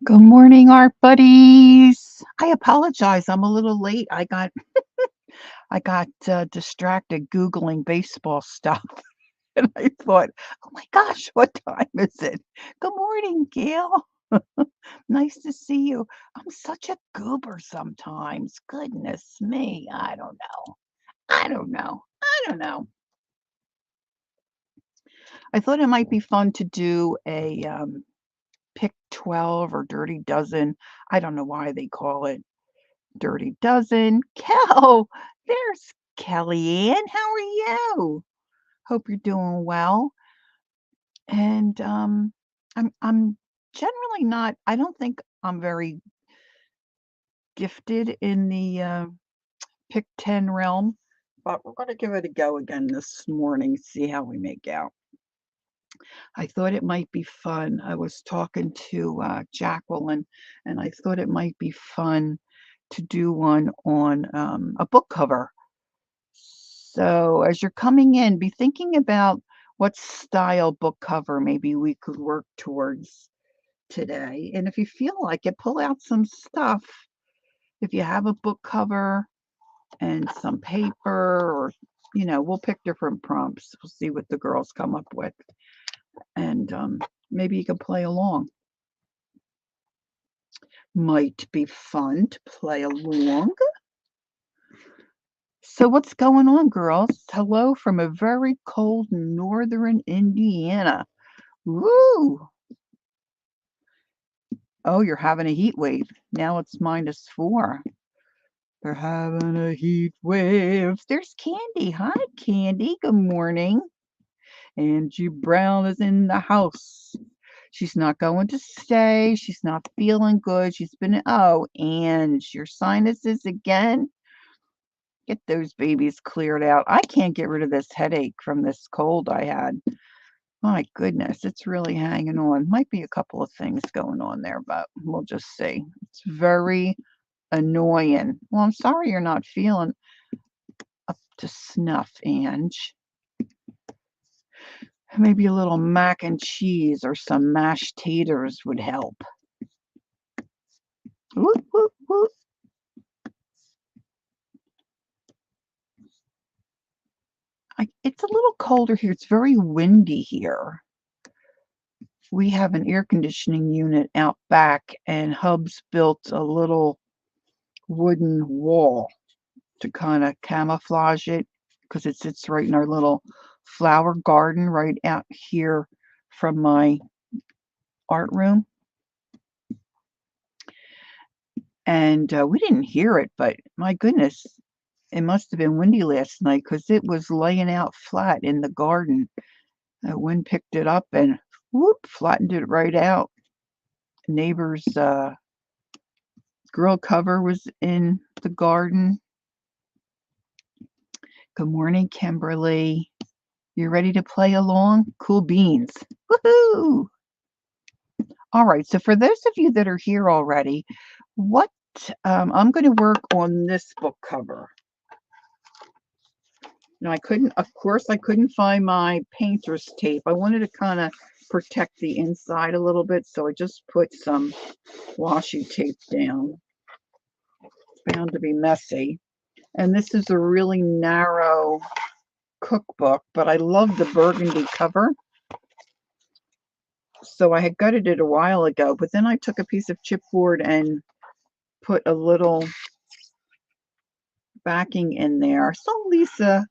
Good morning, art buddies. I apologize. I'm a little late. I got distracted Googling baseball stuff, and I thought, "Oh my gosh, what time is it?" Good morning, Gail. Nice to see you. I'm such a goober sometimes. Goodness me. I don't know. I don't know. I don't know. I thought it might be fun to do a pick 12 or dirty dozen. I don't know why they call it Dirty Dozen. Kel, there's Kellyanne. How are you? Hope you're doing well. And I'm generally not. I don't think I'm very gifted in the pick 10 realm, but we're going to give it a go again this morning. See how we make out. I thought it might be fun. I was talking to Jacqueline, and I thought it might be fun to do one on a book cover. So as you're coming in, be thinking about what style book cover maybe we could work towards today. And if you feel like it, pull out some stuff. If you have a book cover and some paper, or, we'll pick different prompts. We'll see what the girls come up with. And maybe you can play along. Might be fun to play along. So what's going on, girls? Hello from a very cold northern Indiana. Woo! Oh, you're having a heat wave. Now it's -4. They're having a heat wave. There's Candy. Hi, Candy. Good morning. Angie Brown is in the house. She's not going to stay. She's not feeling good. And your sinuses again. Get those babies cleared out. I can't get rid of this headache from this cold I had. My goodness, it's really hanging on. Might be a couple of things going on there, but we'll just see. It's very annoying. Well, I'm sorry you're not feeling up to snuff, Ange. Maybe a little mac and cheese or some mashed taters would help. Woot, woot, woot. It's a little colder here. It's very windy here. We have an air conditioning unit out back, and Hub's built a little wooden wall to kind of camouflage it because it sits right in our little flower garden right out here from my art room. And we didn't hear it, but my goodness, it must have been windy last night because it was laying out flat in the garden. The wind picked it up and whoop, flattened it right out. Neighbor's grill cover was in the garden. Good morning, Kimberly. You ready to play along? Cool beans. Woohoo! All right, so for those of you that are here already, what I'm going to work on this book cover. Now I couldn't find my painter's tape. I wanted to kind of protect the inside a little bit, so I just put some washi tape down. Bound to be messy. And this is a really narrow cookbook, but I love the burgundy cover. So I had gutted it a while ago, but then I took a piece of chipboard and put a little backing in there. So Lisa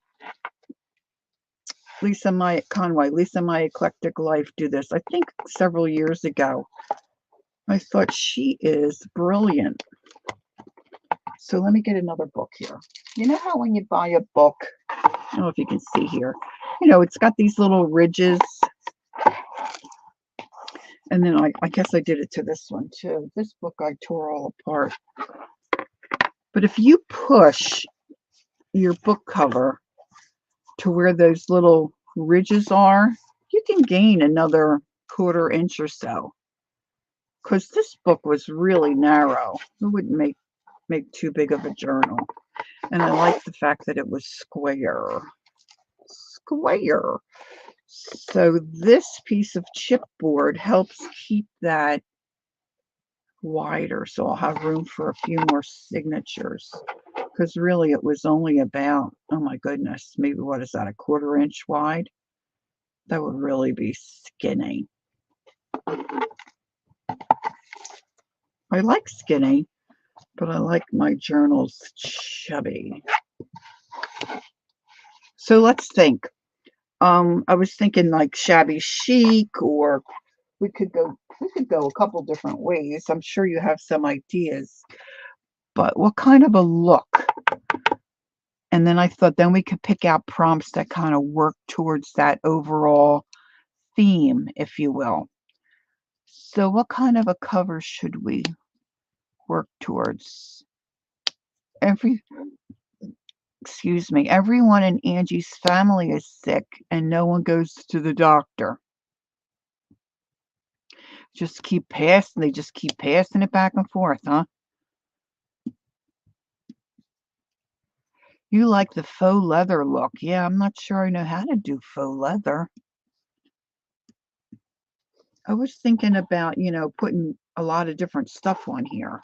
My Conway, Lisa My Eclectic Life do this. I think several years ago. I thought she is brilliant. So let me get another book here. You know how when you buy a book, I don't know if you can see here, it's got these little ridges. And then I guess I did it to this one too. This book I tore all apart. But if you push your book cover to where those little ridges are, you can gain another 1/4 inch or so. Because this book was really narrow. It wouldn't make too big of a journal. And I like the fact that it was square. Square. So this piece of chipboard helps keep that wider, so I'll have room for a few more signatures. Because really it was only about, oh my goodness, maybe what is that, a 1/4 inch wide? That would really be skinny. I like skinny, but I like my journals chubby. So let's think. I was thinking like shabby chic, or we could go a couple different ways. I'm sure you have some ideas. But what kind of a look? And then I thought then we could pick out prompts that kind of work towards that overall theme, if you will. So what kind of a cover should we work towards? Excuse me, everyone in Angie's family is sick and no one goes to the doctor. They just keep passing it back and forth, huh? You like the faux leather look. Yeah, I'm not sure I know how to do faux leather. I was thinking about, putting a lot of different stuff on here.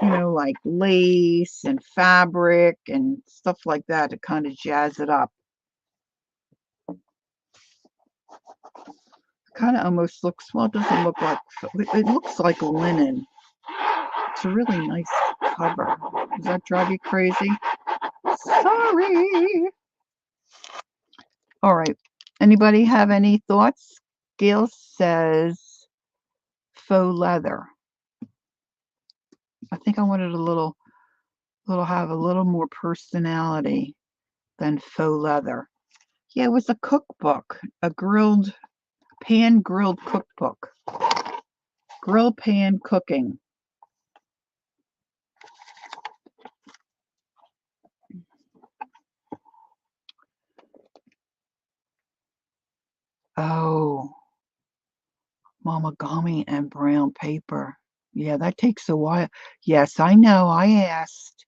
Like lace and fabric and stuff like that to kind of jazz it up. Kind of almost looks, well, it doesn't look like, it looks like linen. It's a really nice cover. Does that drive you crazy? Sorry. All right. Anybody have any thoughts? Gail says faux leather. I think I wanted have a little more personality than faux leather. Yeah, it was a cookbook, a pan-grilled cookbook. Grill pan cooking. Oh, mamagami and brown paper. Yeah, that takes a while. Yes, I know. I asked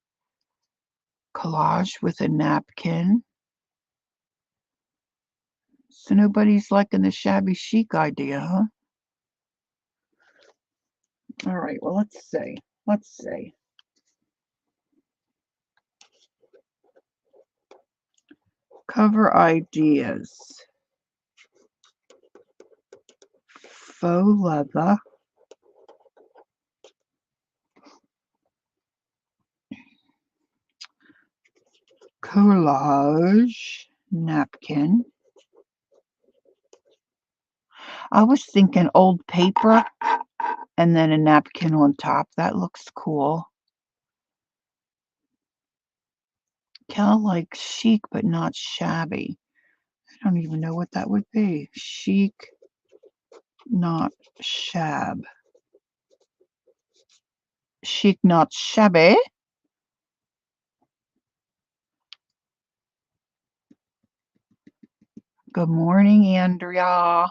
collage with a napkin. So nobody's liking the shabby chic idea, huh? All right, well, let's see. Let's see. Cover ideas. Faux leather. Collage napkin. I was thinking old paper and then a napkin on top. That looks cool. Kind of like chic, but not shabby. I don't even know what that would be. Chic, not shab. Chic, not shabby. Good morning, Andrea.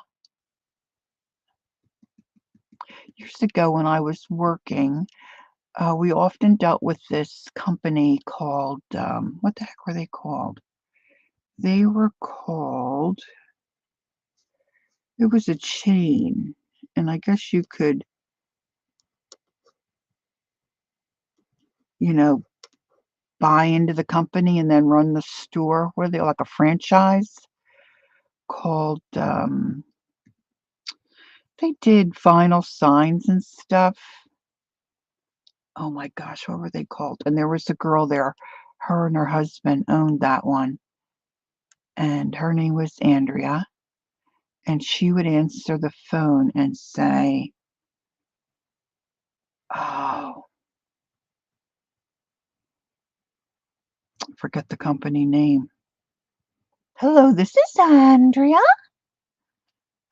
Years ago when I was working, we often dealt with this company called, what the heck were they called? They were called, it was a chain, and I guess you could, buy into the company and then run the store. Were they like a franchise called, they did vinyl signs and stuff. Oh my gosh, what were they called? And there was a girl there, her and her husband owned that one, and her name was Andrea, and she would answer the phone and say, oh, forget the company name. Hello, this is Andrea.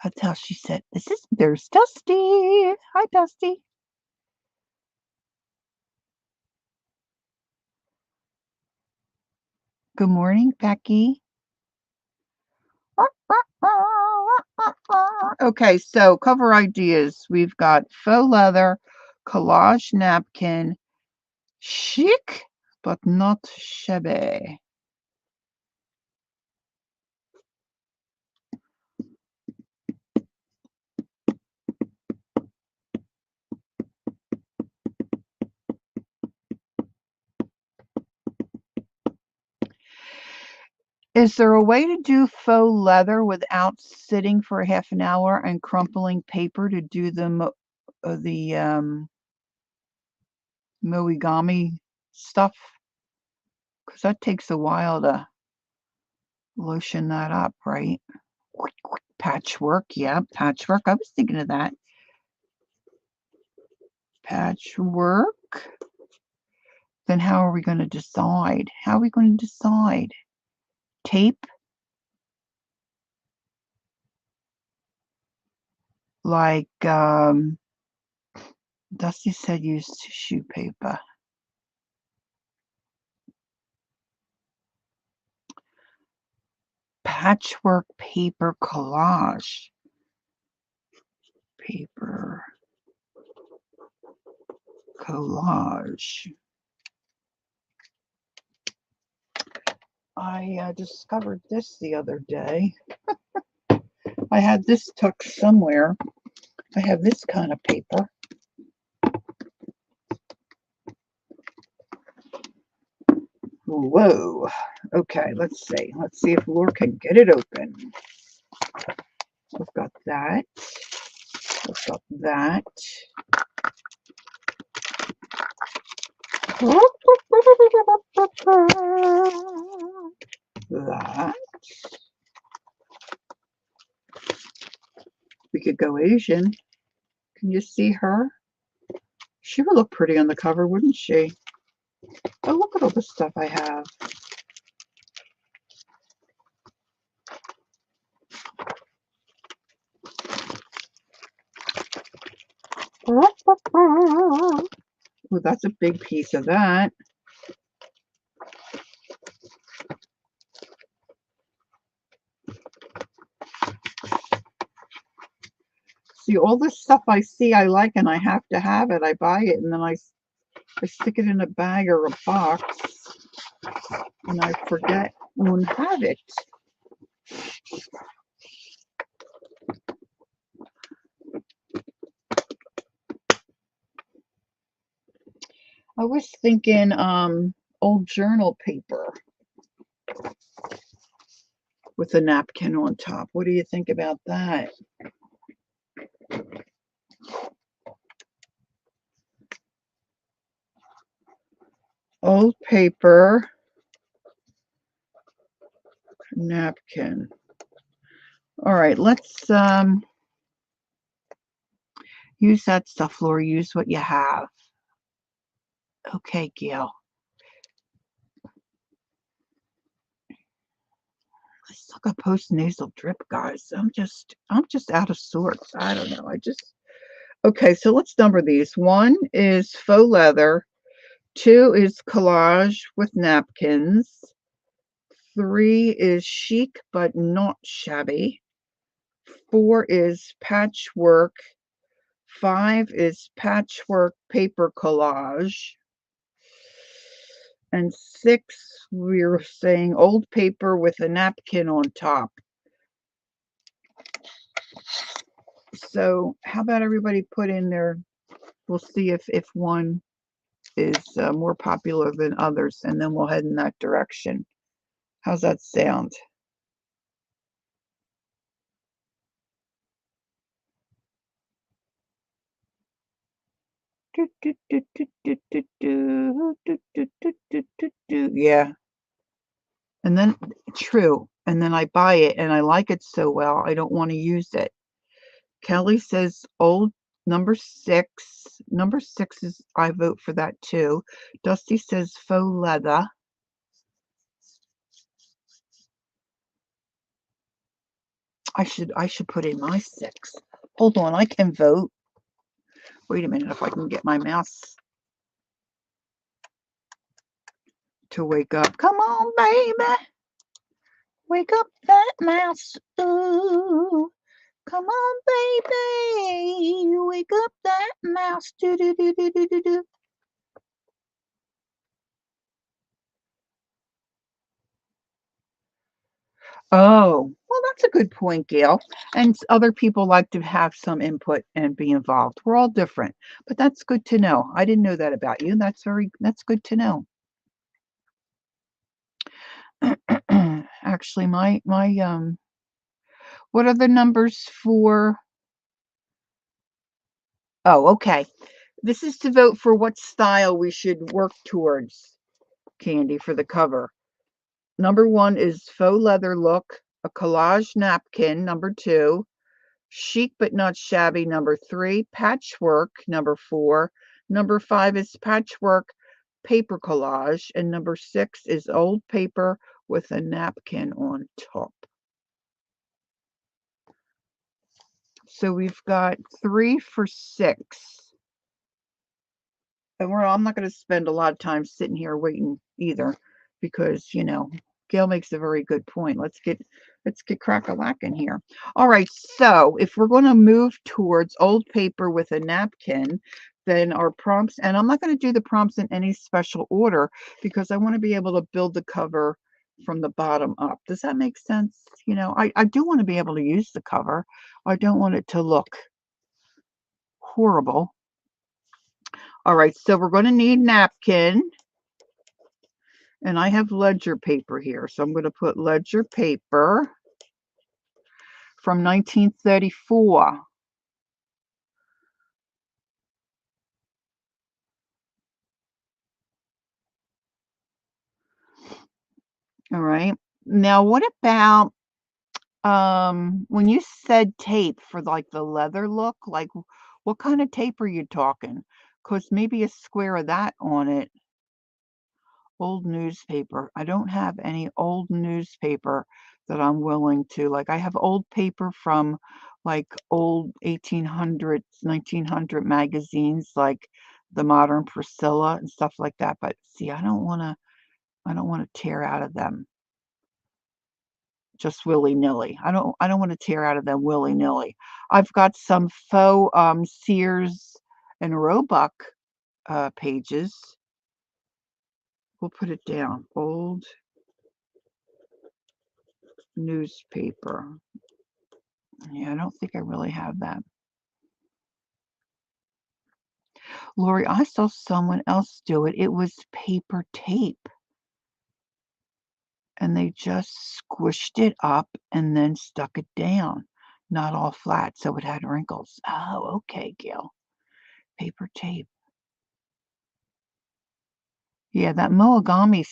That's how she said, there's Dusty. Hi, Dusty. Good morning, Becky. Okay, so cover ideas. We've got faux leather, collage napkin, chic, but not shabby. Is there a way to do faux leather without sitting for half an hour and crumpling paper to do the moigami stuff? Because that takes a while to lotion that up, right? Patchwork, yeah, patchwork. I was thinking of that. Patchwork. Then how are we going to decide? How are we going to decide? Tape? Like, Dusty said use tissue paper. Patchwork paper collage. Paper collage. I discovered this the other day. I had this tucked somewhere. I have this kind of paper. Whoa. Okay, let's see. Let's see if Laura can get it open. We've got that. We've got that. That. We could go Asian. Can you see her? She would look pretty on the cover, wouldn't she? Oh, look at all the stuff I have. Oh, that's a big piece of that. See, all this stuff I see I like and I have to have it. I buy it and then I stick it in a bag or a box and I forget and have it. I was thinking old journal paper with a napkin on top. What do you think about that? Old paper, napkin. All right, let's use that stuff, Laura. Use what you have. Okay, Gail. I still got post-nasal drip, guys. I'm just out of sorts. I don't know. Okay, so let's number these. 1 is faux leather. 2 is collage with napkins. 3 is chic but not shabby. 4 is patchwork. 5 is patchwork paper collage. And 6, we're saying old paper with a napkin on top. So how about everybody put in there? We'll see if one is more popular than others, and then we'll head in that direction. How's that sound? Yeah. And then, true. And then I buy it and I like it so well, I don't want to use it. Kelly says old number 6. Number 6 is, I vote for that too. Dusty says faux leather. I should put in my 6. Hold on, I can vote. Wait a minute if I can get my mouse to wake up. Come on, baby. Wake up that mouse. Ooh. Come on, baby. Wake up that mouse. Do do do do do do do. Oh, well, that's a good point, Gail. And other people like to have some input and be involved. We're all different, but that's good to know. I didn't know that about you. That's good to know. Actually, what are the numbers for? Oh, okay. This is to vote for what style we should work towards, Candy, for the cover. Number 1 is faux leather look, a collage napkin, number 2, chic but not shabby, number 3, patchwork, number 4, number 5 is patchwork paper collage, and number 6 is old paper with a napkin on top. So we've got 3 for 6. And I'm not going to spend a lot of time sitting here waiting either, because Gail makes a very good point. Let's get crack-a-lackin' here. All right, so if we're going to move towards old paper with a napkin, then our prompts, and I'm not going to do the prompts in any special order because I want to be able to build the cover from the bottom up. Does that make sense? I do want to be able to use the cover. I don't want it to look horrible. All right, so we're going to need napkin, and I have ledger paper here. So I'm going to put ledger paper from 1934. All right. Now, what about when you said tape for like the leather look, like what kind of tape are you talking? Because maybe a square of that on it. Old newspaper. I don't have any old newspaper that I'm willing to, like, I have old paper from like old 1800s, 1900 magazines, like the Modern Priscilla and stuff like that. But see, I don't want to tear out of them just willy-nilly. I don't want to tear out of them willy-nilly. I've got some faux Sears and Roebuck pages. We'll put it down. Old newspaper. Yeah, I don't think I really have that. Lori, I saw someone else do it. It was paper tape. And they just squished it up and then stuck it down. Not all flat, so it had wrinkles. Oh, okay, Gail. Paper tape. Yeah, that Moagami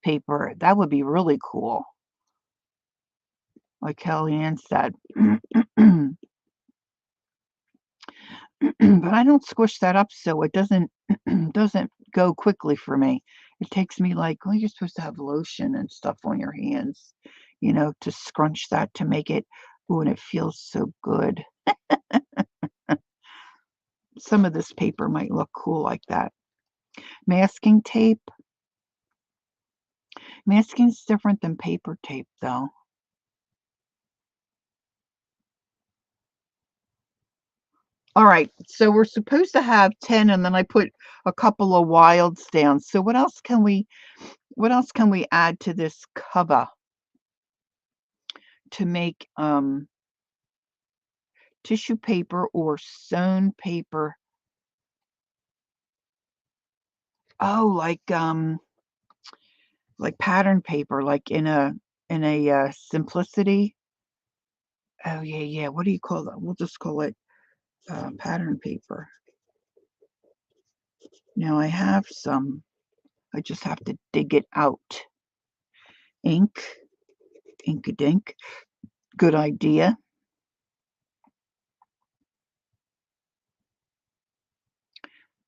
paper, that would be really cool. Like Kellyanne said. But I don't squish that up so it doesn't go quickly for me. It takes me like, well, you're supposed to have lotion and stuff on your hands, to scrunch that to make it. Ooh, and it feels so good. Some of this paper might look cool like that. Masking tape. Masking's different than paper tape, though. All right, so we're supposed to have 10, and then I put a couple of wilds down. So what else can we add to this cover to make tissue paper or sewn paper? Oh, like pattern paper, like in a simplicity. Oh yeah, yeah. What do you call that? We'll just call it pattern paper. Now I have some. I just have to dig it out. Ink, ink-a-dink. Good idea.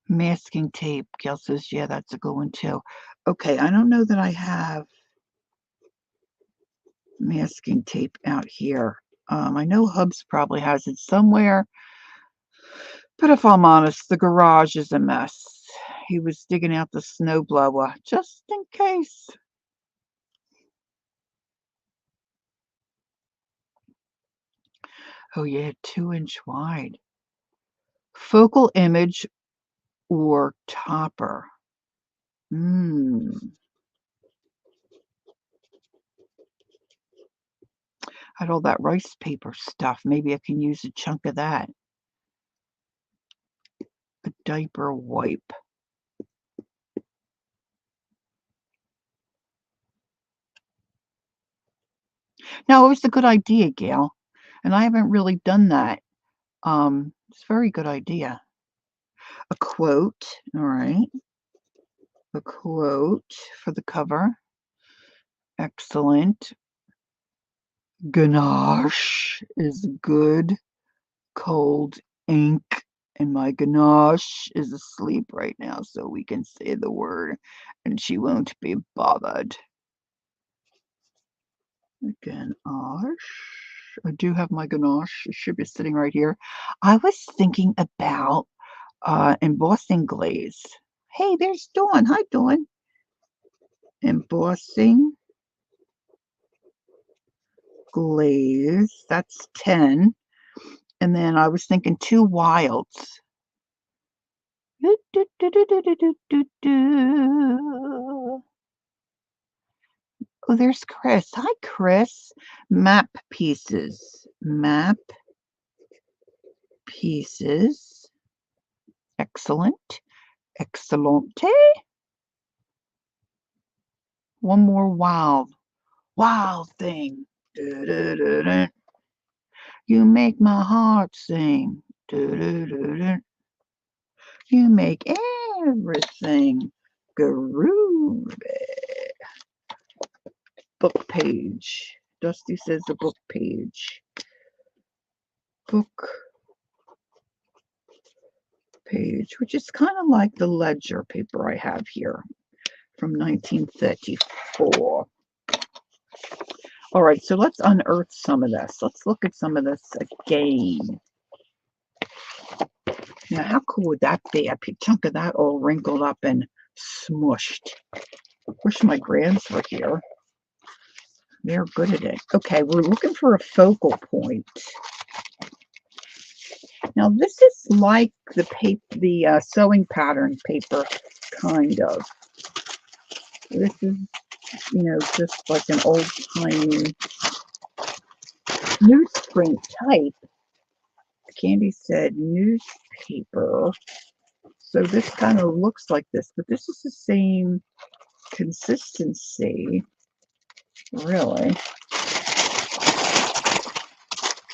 Masking tape. Gail says, yeah, that's a good one too. Okay, I don't know that I have masking tape out here. I know Hubs probably has it somewhere, but if I'm honest, the garage is a mess. He was digging out the snowblower just in case. Oh yeah, 2-inch wide. Focal image or topper. Had all that rice paper stuff. Maybe I can use a chunk of that. A diaper wipe. No, it was a good idea, Gail, and I haven't really done that. It's a very good idea. A quote, all right. A quote for the cover. Excellent. Ganache is good, cold ink. And my ganache is asleep right now, so we can say the word and she won't be bothered. Ganache. I do have my ganache. It should be sitting right here. I was thinking about embossing glaze. Hey, there's Dawn. Hi, Dawn. Embossing glaze. That's 10. And then I was thinking 2 wilds. Oh, there's Chris. Hi, Chris. Map pieces. Map pieces. Excellent. Excellente. One more wild. Wild thing. Du-du-du-du. You make my heart sing. Du-du-du-du. You make everything groovy. Book page. Dusty says the book page. Book page, which is kind of like the ledger paper I have here from 1934. All right, so let's unearth some of this. Let's look at some of this again. Now, how cool would that be? A chunk of that all wrinkled up and smushed. Wish my grands were here. They're good at it. Okay, we're looking for a focal point. Now, this is like the paper, the sewing pattern paper, kind of. This is, you know, just like an old-timey newsprint type. Candy said newspaper. So this kind of looks like this, but this is the same consistency, really,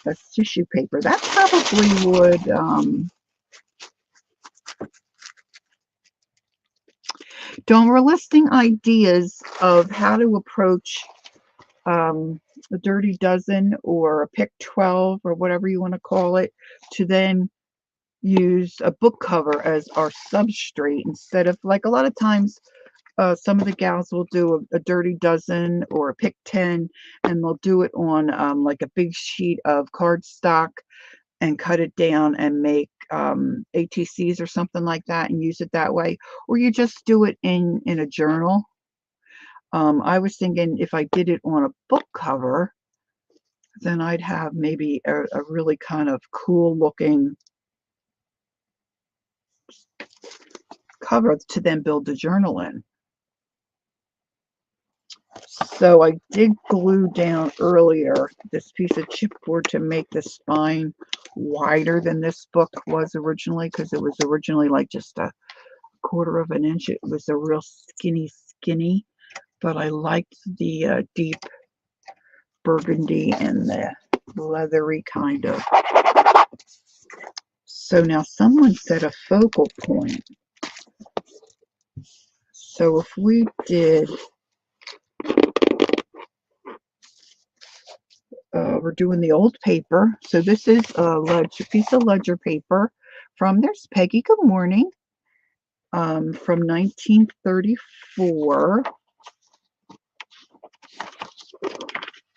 as tissue paper. That probably would, Dawn, we're listing ideas of how to approach a dirty dozen or a pick 12 or whatever you want to call it, to then use a book cover as our substrate instead of, like, a lot of times some of the gals will do a dirty dozen or a pick 10, and they'll do it on like a big sheet of cardstock and cut it down and make ATCs or something like that and use it that way, or you just do it in a journal. I was thinking if I did it on a book cover, then I'd have maybe a really kind of cool looking cover to then build the journal in. So I did glue down earlier this piece of chipboard to make the spine wider than this book was originally, because it was originally like just a 1/4 of an inch. It was a real skinny, but I liked the deep burgundy and the leathery kind of. So now someone said a focal point. So if we did, we're doing the old paper. So this is a piece of ledger paper from, there's Peggy, good morning, from 1934.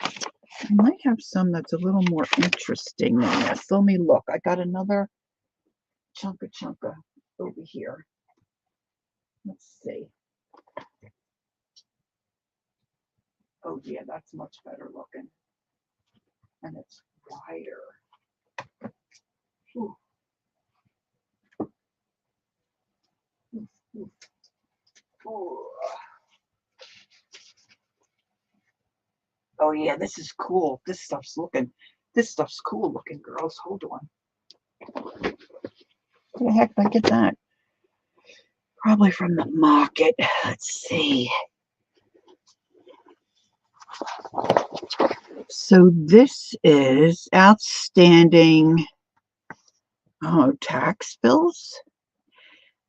I might have some that's a little more interesting than this. Let me look. I got another chunka over here. Let's see. Oh yeah, that's much better looking. And it's wider. Ooh. Ooh. Ooh. Oh yeah, this is cool. This stuff's cool looking, girls. Hold on. Where the heck did I get that? Probably from the market. Let's see. So this is outstanding, oh, tax bills.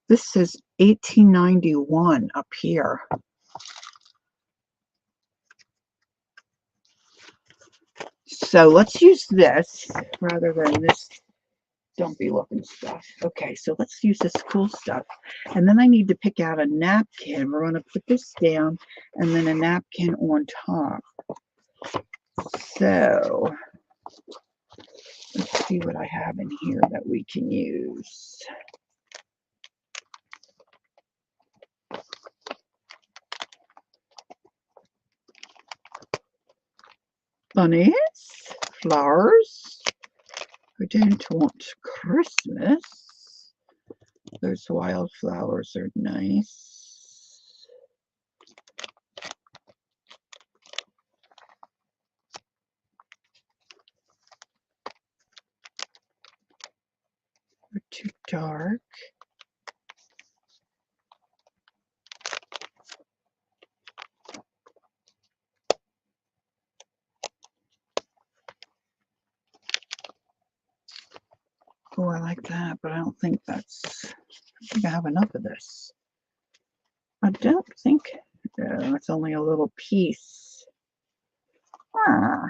This is 1891 up here. So let's use this rather than this dumpy looking stuff. Okay, so let's use this cool stuff. And then I need to pick out a napkin. We're going to put this down and then a napkin on top. So let's see what I have in here that we can use. Bunnies, flowers. I don't want Christmas. Those wildflowers are nice. They're too dark. Oh, I like that, but I don't think that's, I think I have enough of this. I don't think, it's only a little piece. Ah.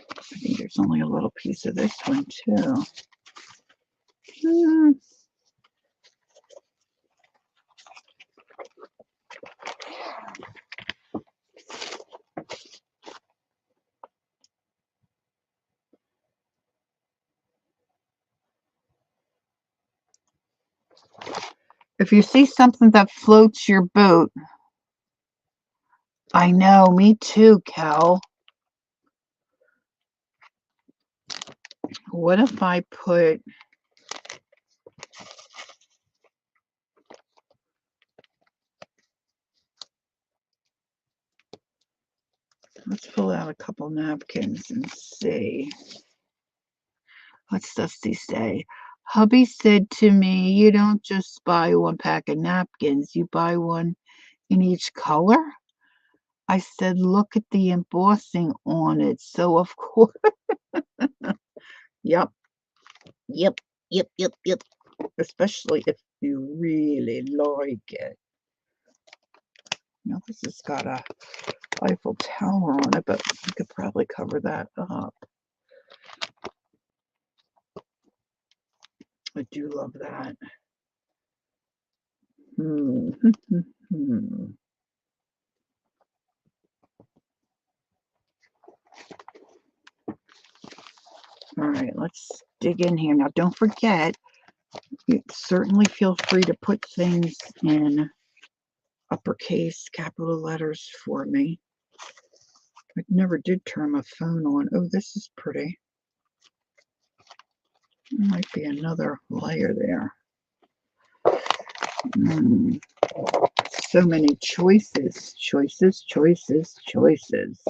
I think there's only a little piece of this one too. If you see something that floats your boat, I know, me too, Cal. What if I put, let's pull out a couple napkins and see. What's Dusty say? Hubby said to me, you don't just buy one pack of napkins, you buy one in each color. I said, look at the embossing on it. So, of course, yep, yep, yep, yep, yep. Especially if you really like it. Now, this has got a Eiffel Tower on it, but we could probably cover that up. I do love that. All right, let's dig in here. Now, don't forget, you certainly feel free to put things in uppercase capital letters for me. I never did turn my phone on. Oh, this is pretty. There might be another layer there. So many choices, choices, choices, choices.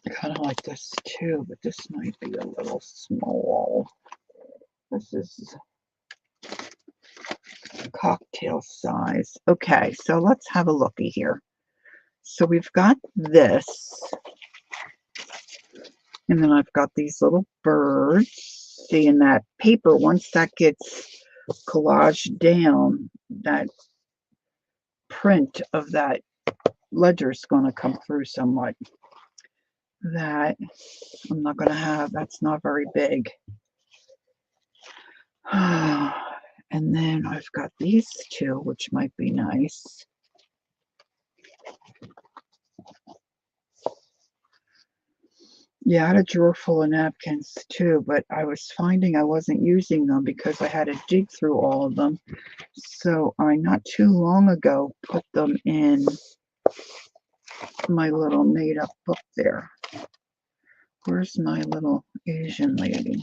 I kind of like this too, but this might be a little small. This is cocktail size. Okay, so let's have a looky here. So we've got this, and then I've got these little birds. See, in that paper, once that gets collaged down, that print of that ledger is going to come through somewhat. That I'm not going to have, that's not very big. And then I've got these two, which might be nice. Yeah, I had a drawer full of napkins too, but I was finding I wasn't using them because I had to dig through all of them. So I, not too long ago, put them in my little made-up book there. Where's my little Asian lady?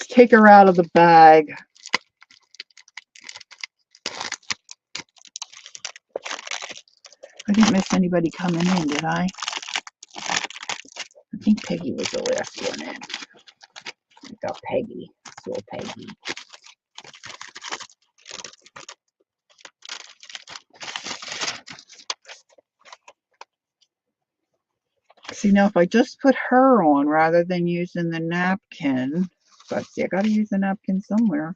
take her out of the bag. I didn't miss anybody coming in, did I? I think Peggy was the last one in. I got Peggy. Saw Peggy. See, now if I just put her on rather than using the napkin, but see, I got to use the napkin somewhere.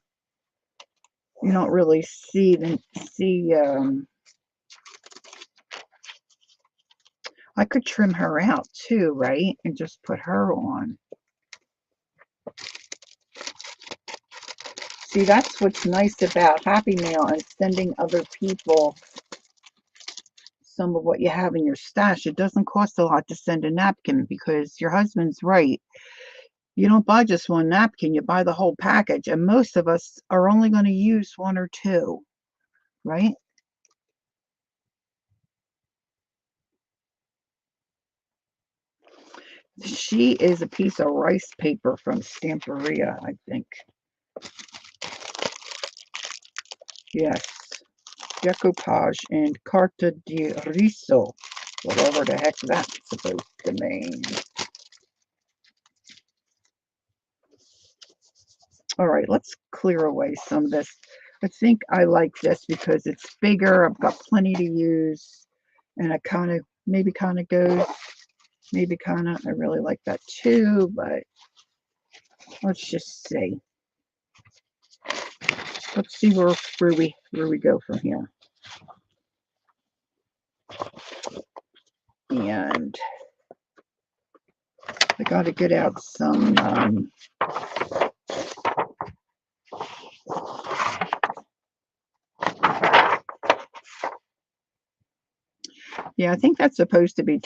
You don't really see I could trim her out too, right? And just put her on. See, that's what's nice about Happy Mail and sending other people some of what you have in your stash. It doesn't cost a lot to send a napkin because your husband's right. You don't buy just one napkin, you buy the whole package. And most of us are only going to use one or two, right? She is a piece of rice paper from Stamperia, I think. Yes. Decoupage and carta di riso, whatever the heck that's supposed to mean. All right, let's clear away some of this. I think I like this because it's bigger. I've got plenty to use, and it kind of maybe kind of goes, maybe kind of. I really like that too, but let's just see. Let's see where we go from here. And I got to get out some yeah, I think that's supposed to be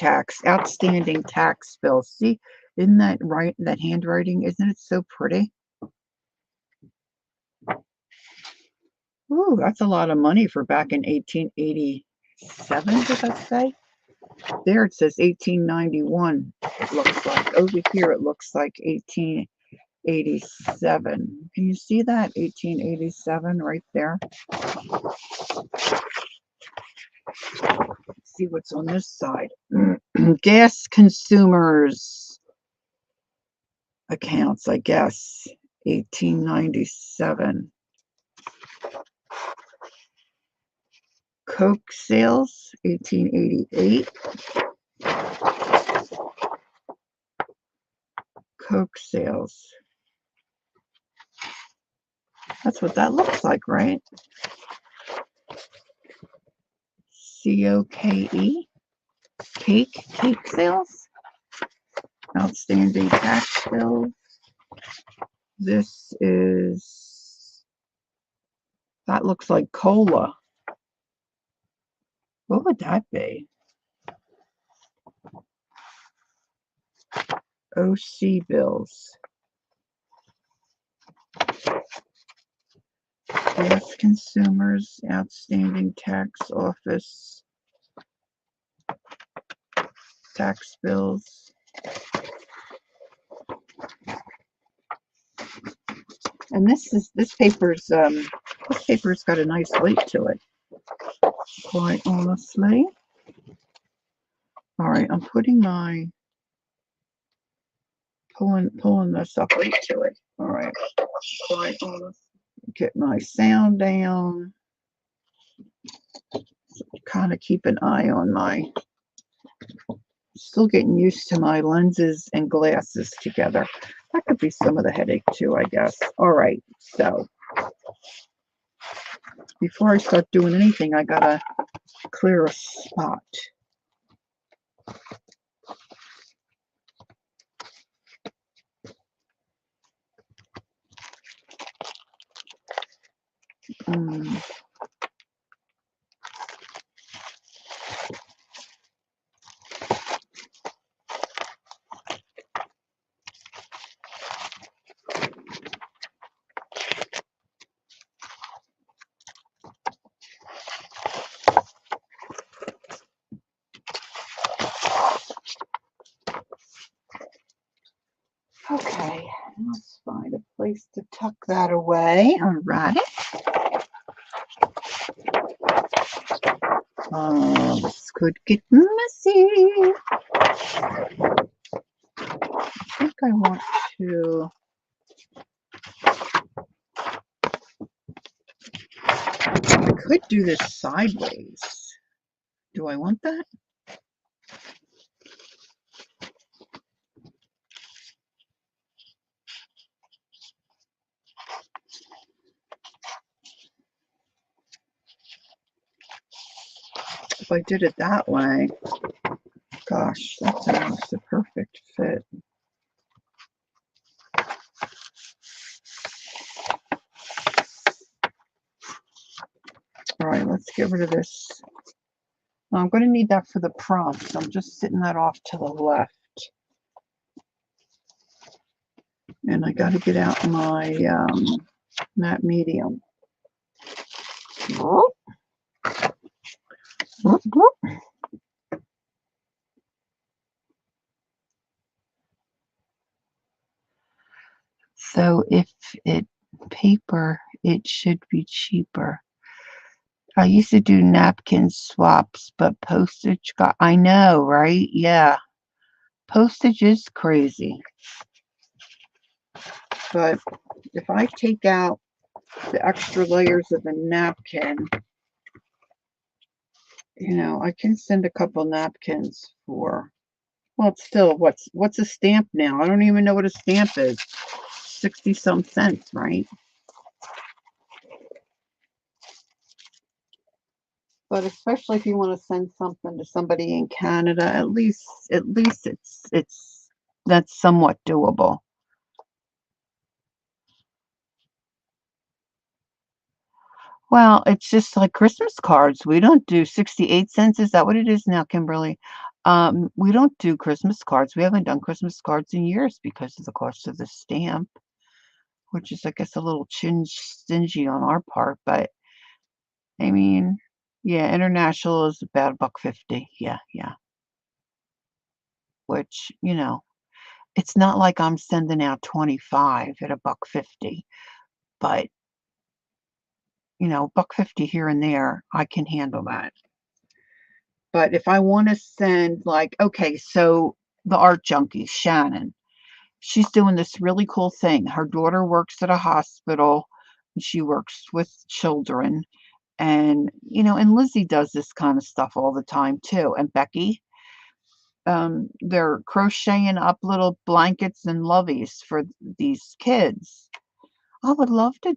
outstanding tax bills. See, isn't that right? That handwriting, isn't it so pretty? Ooh, that's a lot of money for back in 1887, did that say? There it says 1891, it looks like. Over here it looks like 1887. Can you see that? 1887 right there. Let's see what's on this side. Gas consumers accounts, I guess. 1897. Coke sales, 1888. Coke sales. That's what that looks like, right? COKE. Cake sales. Outstanding tax bills. This is, that looks like cola. What would that be? OC bills. Gas consumers, outstanding tax office, tax bills. And this paper's got a nice weight to it, quite honestly. All right, I'm putting my pulling this up right to it. All right, quite honestly. Get my sound down. Kind of keep an eye on my. Still getting used to my lenses and glasses together. That could be some of the headache too, I guess. All right, so before I start doing anything, I gotta clear a spot. Okay, let's find place to tuck that away. All right. This could get messy. I think I want to. I could do this sideways. Do I want that? If I did it that way, gosh, that's almost a perfect fit. All right, let's get rid of this. Now, I'm going to need that for the prompt, so I'm just sitting that off to the left. And I got to get out my matte medium. So if it paper, it should be cheaper. I used to do napkin swaps, but postage got, I know, right? Yeah. Postage is crazy. But if I take out the extra layers of the napkin, you know, I can send a couple napkins for, well, it's still, what's a stamp now? I don't even know what a stamp is. 60 some cents, right? But especially if you want to send something to somebody in Canada, at least it's that's somewhat doable. Well, it's just like Christmas cards. We don't do 68 cents. Is that what it is now, Kimberly? We don't do Christmas cards. We haven't done Christmas cards in years because of the cost of the stamp, which is, I guess, a little stingy on our part. But I mean, yeah, international is about $1.50. Yeah, yeah. Which, you know, it's not like I'm sending out 25 at $1.50, but you know, $1.50 here and there, I can handle that. But if I want to send, like, okay, so the art junkie, Shannon, she's doing this really cool thing. Her daughter works at a hospital, and she works with children. And, you know, and Lizzie does this kind of stuff all the time too. And Becky, they're crocheting up little blankets and loveys for these kids. I would love to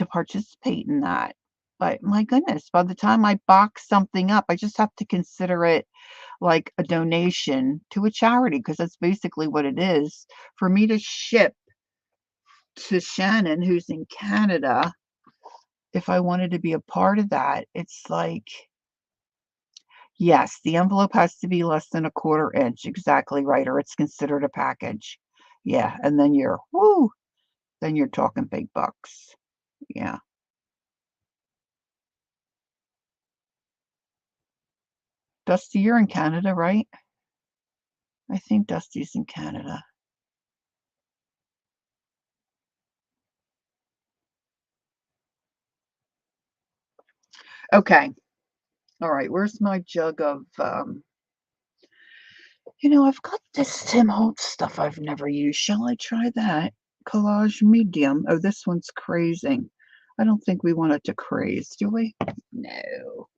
participate in that. But my goodness, by the time I box something up, I just have to consider it like a donation to a charity because that's basically what it is. For me to ship to Shannon, who's in Canada, if I wanted to be a part of that, it's like, yes, the envelope has to be less than a 1/4 inch. Exactly right, or it's considered a package. Yeah, and then then you're talking big bucks. Yeah. Dusty, you're in Canada, right? I think Dusty's in Canada. Okay. All right. Where's my jug of, you know, I've got this Tim Holtz stuff I've never used. Shall I try that? Collage medium. Oh, this one's crazing. I don't think we want it to craze, do we? No.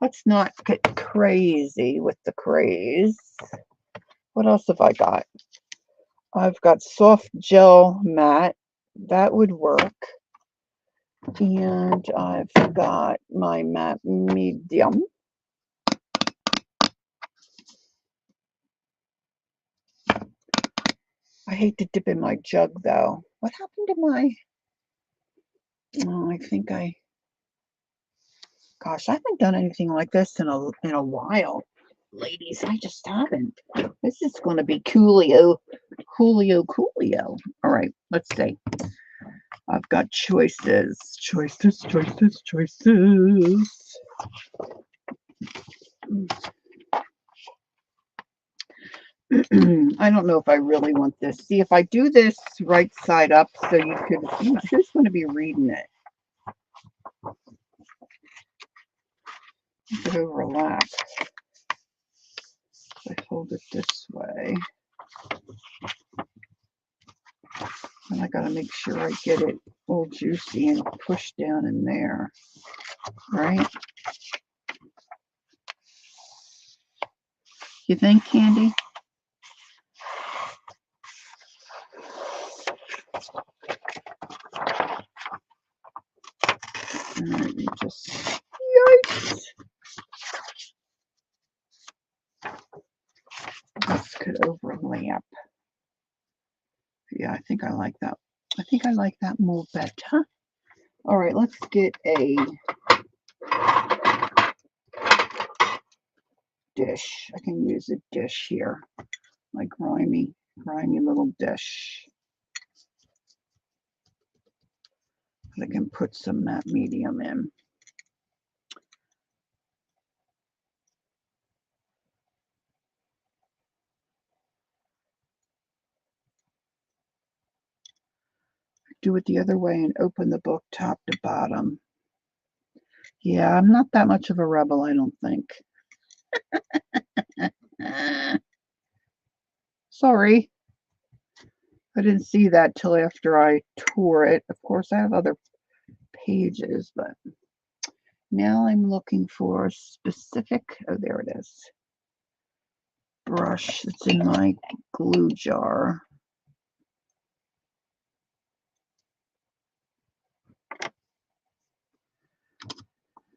Let's not get crazy with the craze. What else have I got? I've got soft gel matte. That would work. And I've got my matte medium. I hate to dip in my jug though. What happened to my, oh, I think gosh, I haven't done anything like this in a while. Ladies, I just haven't. This is going to be Coolio. All right, let's see. I've got choices. Choices. I don't know if I really want this. See, if I do this right side up, so you could, who's going to be reading it? You could overlap. I hold it this way. And I got to make sure I get it all juicy and pushed down in there, right? You think, Candy? Alright, you just, yikes! This could overlap. Yeah, I think I like that. I think I like that more better. All right, let's get a dish. I can use a dish here, like grimy little dish. I can put some matte medium in. Do it the other way and open the book top to bottom. Yeah, I'm not that much of a rebel, I don't think. Sorry. I didn't see that till after I tore it. Of course, I have other pages, but now I'm looking for a specific, oh, there it is, brush that's in my glue jar.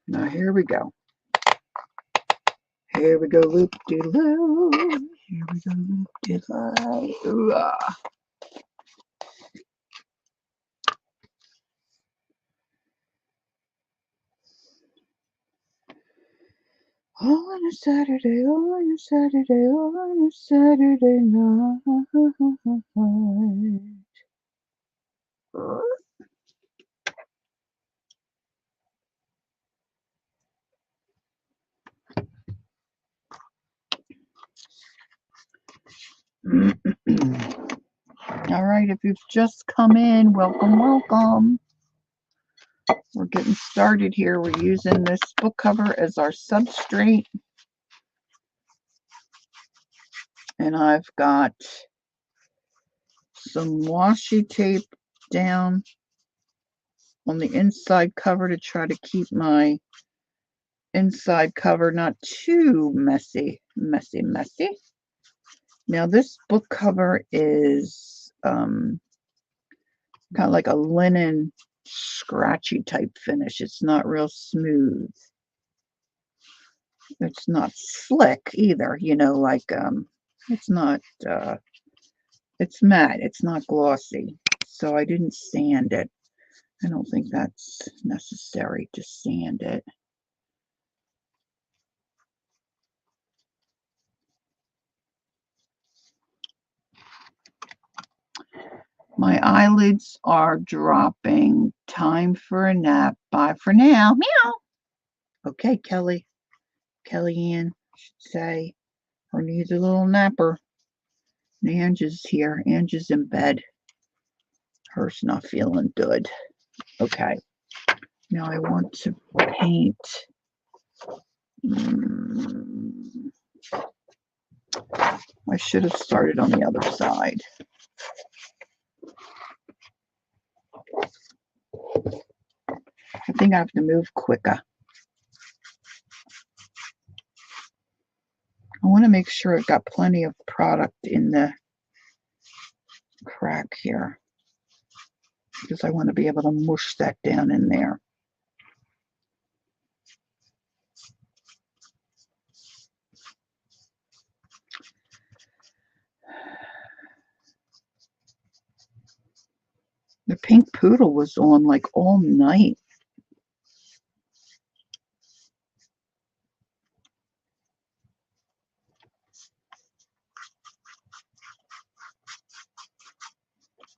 Now, here we go. Here we go, loop-de-loo. Here we go, loop-de-loo. All on a Saturday, all on a Saturday, all on a Saturday night. All right, if you've just come in, welcome, welcome. We're getting started here. We're using this book cover as our substrate. And I've got some washi tape down on the inside cover to try to keep my inside cover not too messy. Now this book cover is kind of like a linen scratchy type finish. It's not real smooth. It's not slick either, you know, like it's not it's matte, it's not glossy. So I didn't sand it. I don't think that's necessary to sand it. My eyelids are dropping. Time for a nap. Bye for now. Meow. Okay, Kelly. Kellyanne, I should say. Or needs a little napper. Ange is here. Ange is in bed. Her's not feeling good. Okay. Now I want to paint. I should have started on the other side. I think I have to move quicker. I want to make sure I've got plenty of product in the crack here, because I want to be able to mush that down in there. The pink poodle was on like all night.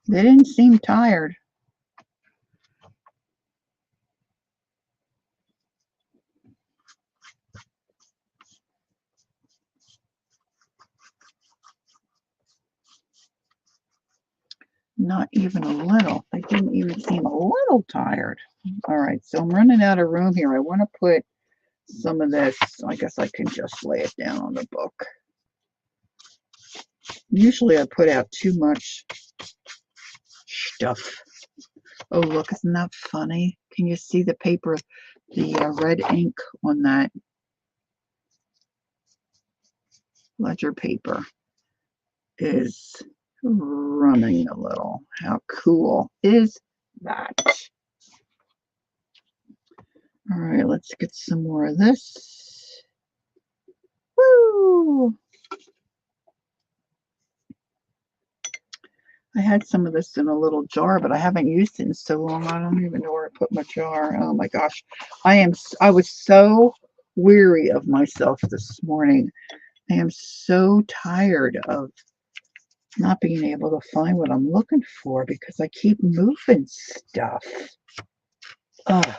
They didn't seem tired. Not even a little. They didn't even seem a little tired. All right, so I'm running out of room here. I want to put some of this. I guess I can just lay it down on the book. Usually I put out too much stuff. Oh, look, isn't that funny? Can you see the paper, the red ink on that ledger paper is running a little. How cool is that? All right, let's get some more of this. Woo! I had some of this in a little jar, but I haven't used it in so long. I don't even know where I put my jar. Oh my gosh. I was so weary of myself this morning. I am so tired of not being able to find what I'm looking for because I keep moving stuff. Ugh.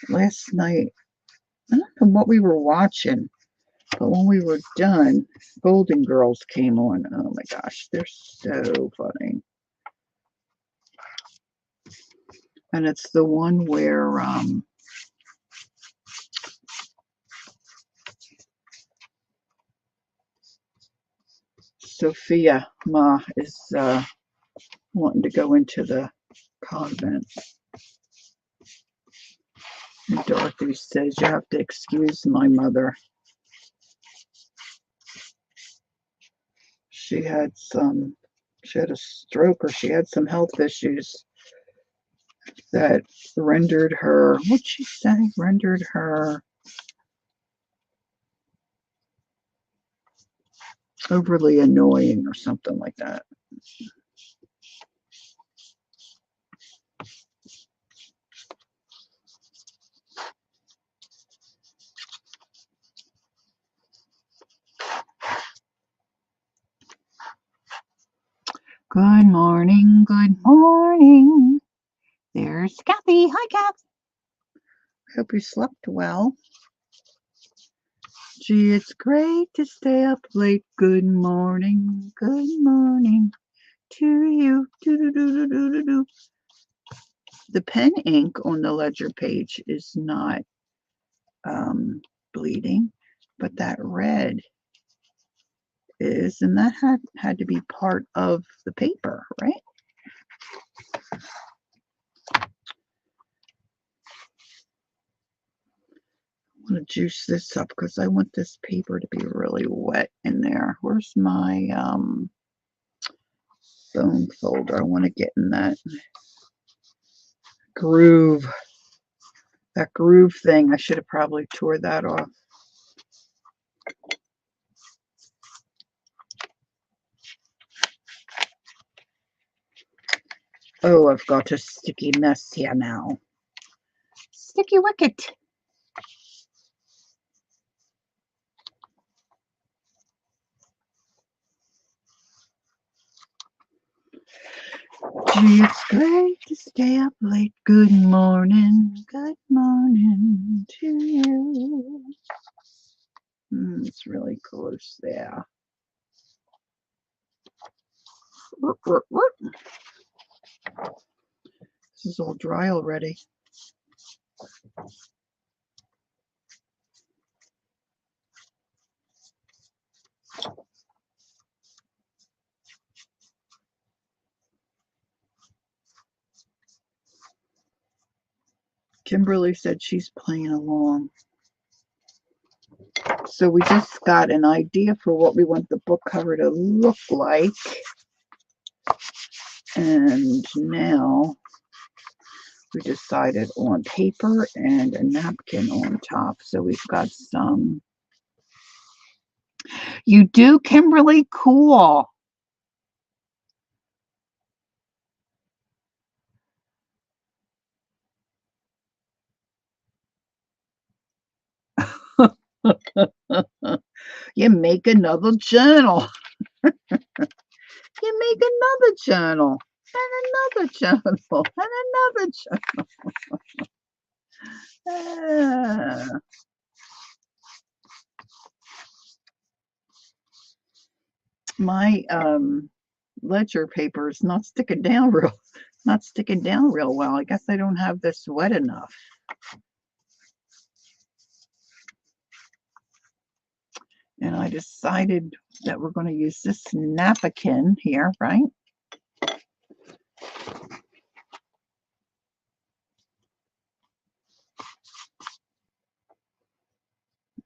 Last night, I don't know what we were watching, but when we were done, Golden Girls came on. Oh my gosh, they're so funny. And it's the one where Sophia Ma is wanting to go into the convent. And Dorothy says, "You have to excuse my mother. She had a stroke, or she had some health issues that rendered her, what'd she say? Rendered her overly annoying or something like that." Good morning, good morning. There's Kathy. Hi, Kath. Hope you slept well. Gee, it's great to stay up late. Good morning to you. Do. The pen ink on the ledger page is not bleeding, but that red is, and that had to be part of the paper, right? I'm going to juice this up because I want this paper to be really wet in there. Where's my phone folder? I want to get in that groove. That groove thing, I should have probably tore that off. Oh, I've got a sticky mess here now. Sticky wicket. Gee, it's great to stay up late. Good morning to you. It's really close there. This is all dry already. Kimberly said she's playing along. So we just got an idea for what we want the book cover to look like. And now we decided on paper and a napkin on top. So we've got some. You do, Kimberly? Cool. You make another journal. You make another journal. And another journal. And another journal. my ledger paper is not sticking down real well. I guess I don't have this wet enough. And I decided that we're going to use this napkin here, right?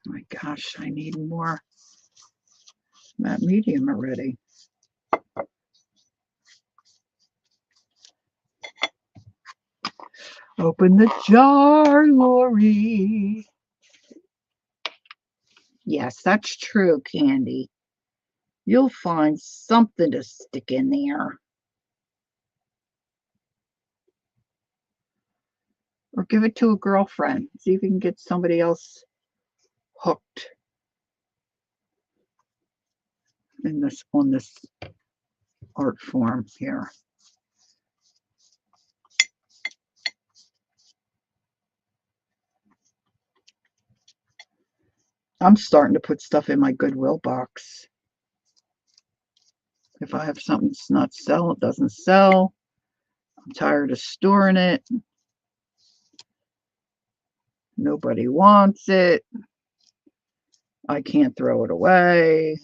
Oh my gosh, I need more matte medium already. Open the jar, Lori. Yes, that's true, Candy. You'll find something to stick in there. Or give it to a girlfriend. See if you can get somebody else hooked in this on this art form here. I'm starting to put stuff in my Goodwill box. If I have something that's not sell, it doesn't sell. I'm tired of storing it. Nobody wants it. I can't throw it away.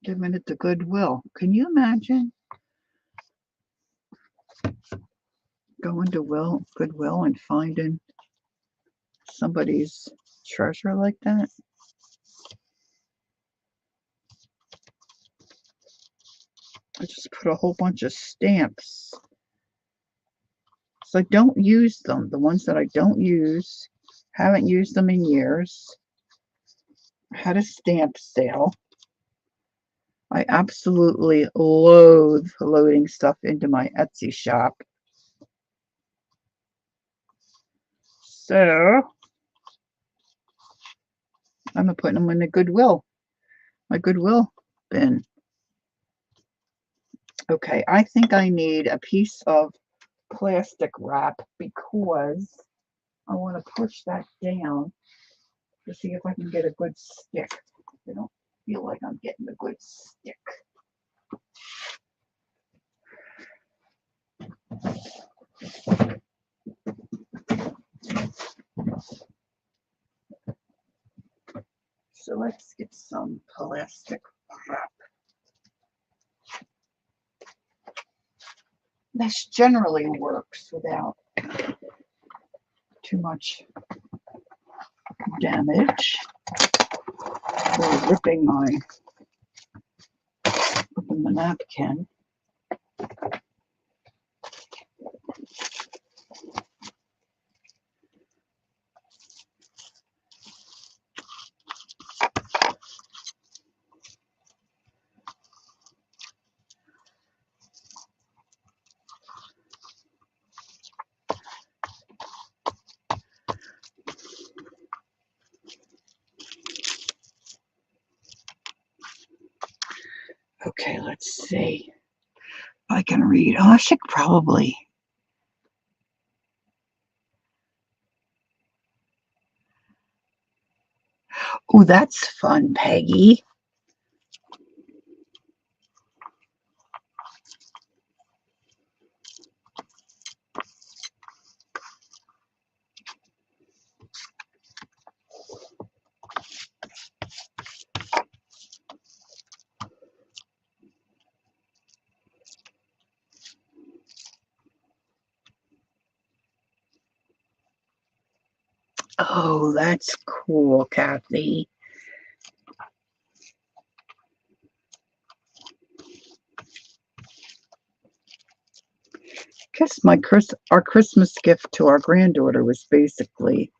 Giving it to Goodwill. Can you imagine going to Goodwill and finding somebody's treasure like that? I just put a whole bunch of stamps. So I don't use them. The ones that I don't use, haven't used them in years. I had a stamp sale. I absolutely loathe loading stuff into my Etsy shop. So I'm putting them in the Goodwill, my Goodwill bin. Okay, I think I need a piece of plastic wrap because I want to push that down to see if I can get a good stick. I don't feel like I'm getting a good stick. So let's get some plastic wrap. This generally works without too much damage or ripping the napkin. Okay, let's see if I can read. Oh, I should probably. Oh, that's fun, Peggy. Oh, that's cool, Kathy. Guess our Christmas gift to our granddaughter was basically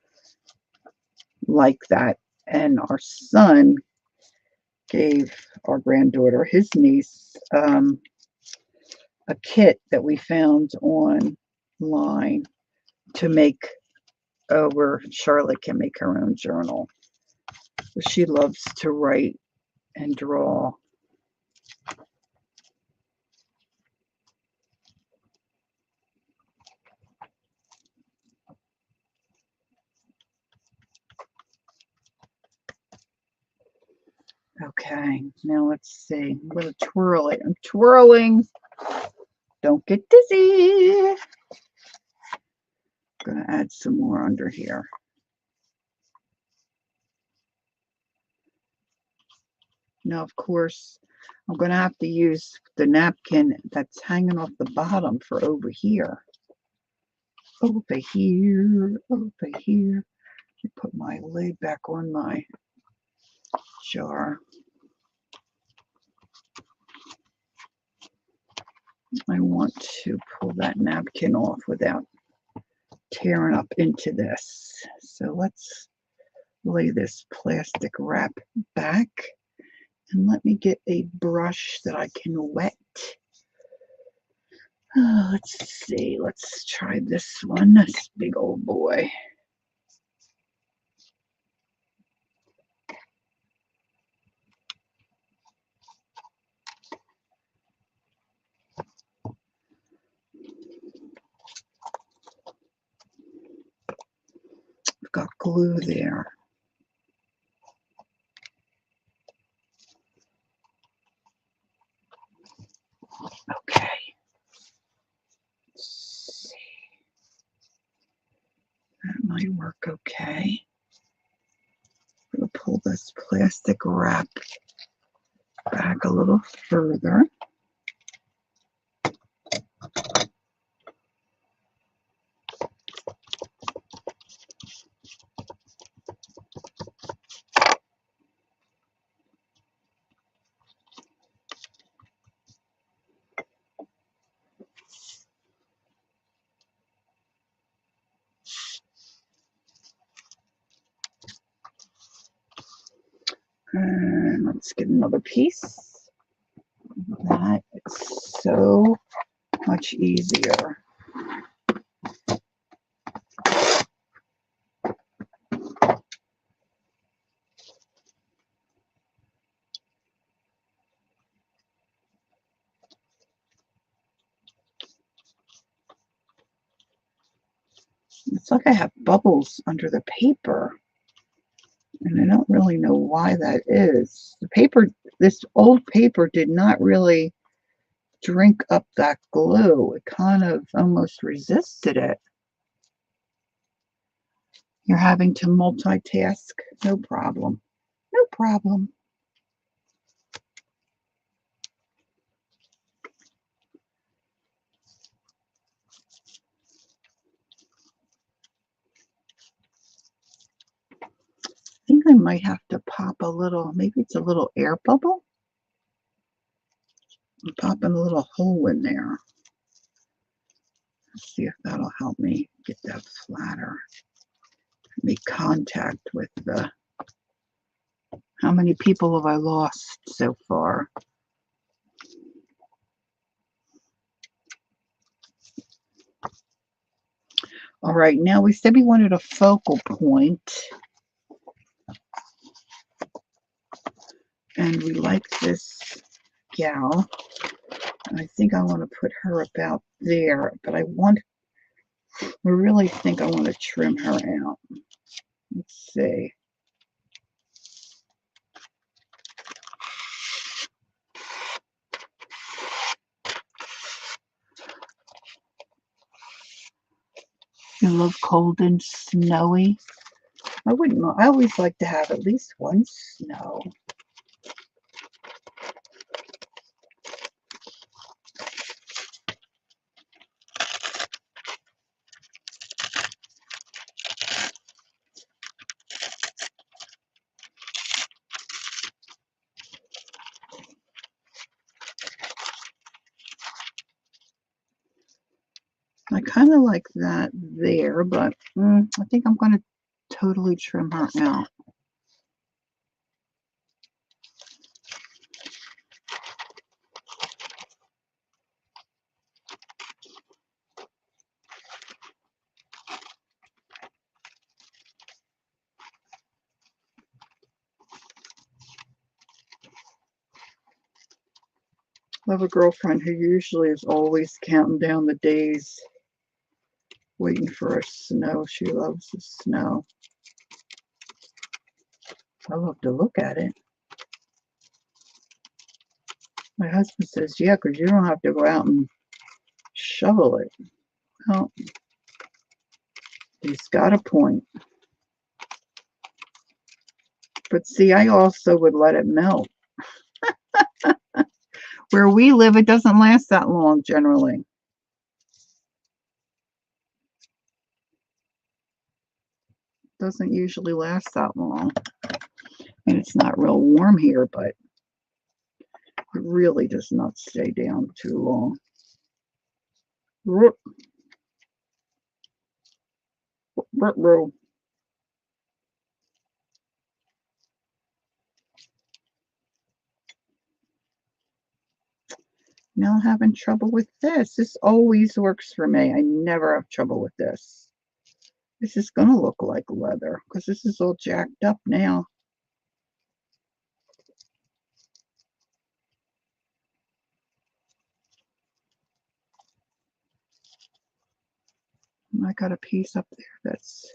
like that, and our son gave our granddaughter, his niece, a kit that we found online to make where Charlotte can make her own journal. She loves to write and draw. Okay, now let's see. I'm going to twirl it. I'm twirling. Don't get dizzy. I'm going to add some more under here. Now, of course, I'm going to have to use the napkin that's hanging off the bottom for over here. Over here, over here. Let me put my lid back on my jar. I want to pull that napkin off without tearing up into this. So let's lay this plastic wrap back and let me get a brush that I can wet. Let's see, let's try this one, this big old boy. I've got glue there. Okay. Let's see. That might work okay. I'm going to pull this plastic wrap back a little further. And let's get another piece. That it's so much easier. It's like I have bubbles under the paper, and I don't really know why that is. The paper, this old paper did not really drink up that glue. It kind of almost resisted it. You're having to multitask? No problem. No problem. I think I might have to pop a little, maybe it's a little air bubble. I'm popping a little hole in there. Let's see if that'll help me get that flatter. Make contact with the, how many people have I lost so far? All right, now we said we wanted a focal point. And we like this gal. And I think I want to put her about there, but I really think I want to trim her out. Let's see. You love cold and snowy. I wouldn't. I always like to have at least one snow. I kind of like that there, but I think I'm going to totally trim her out. I have a girlfriend who usually is always counting down the days, waiting for a snow. She loves the snow. I love to look at it. My husband says, yeah, because you don't have to go out and shovel it. Well, he's got a point. But see, I also would let it melt. Where we live, it doesn't last that long generally. It doesn't usually last that long. And it's not real warm here, but it really does not stay down too long. Now I'm having trouble with this. This always works for me. I never have trouble with this. This is going to look like leather because this is all jacked up now. I got a piece up there that's...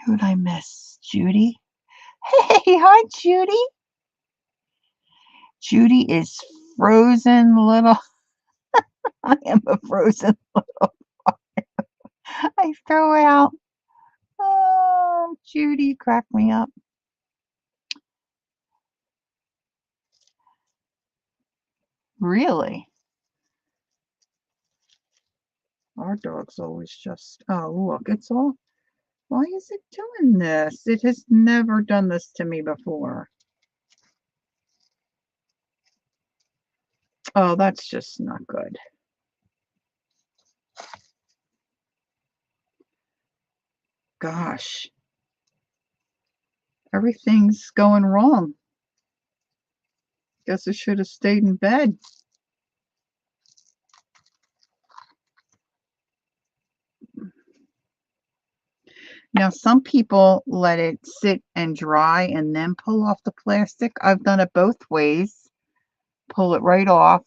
Who'd I miss? Judy? Hey, hi, Judy. Judy is frozen little... I am a frozen little... I throw out. Oh, Judy, crack me up. Really? Our dog's always just... Oh, look, it's all... Why is it doing this? It has never done this to me before. Oh, that's just not good. Gosh. Everything's going wrong. Guess I should have stayed in bed. Now, some people let it sit and dry and then pull off the plastic. I've done it both ways. Pull it right off.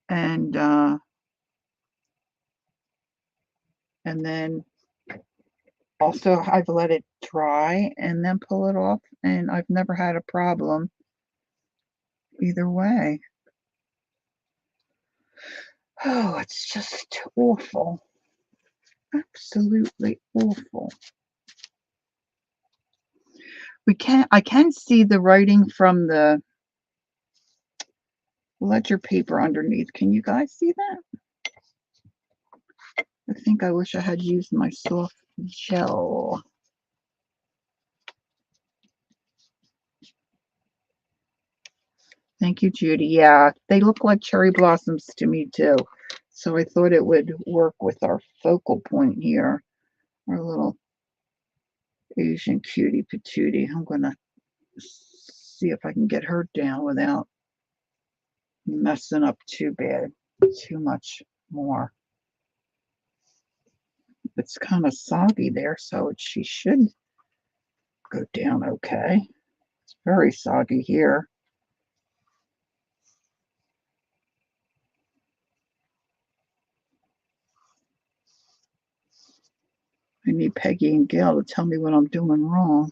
And then also I've let it dry and then pull it off. And I've never had a problem either way. Oh, it's just awful. Absolutely awful. I can see the writing from the ledger paper underneath. Can you guys see that? I think I wish I had used my soft gel. Thank you, Judy. Yeah, they look like cherry blossoms to me too. So I thought it would work with our focal point here. Our little Asian cutie patootie. I'm going to see if I can get her down without messing up too bad, too much more. It's kind of soggy there, so she should go down okay. It's very soggy here. I need Peggy and Gail to tell me what I'm doing wrong.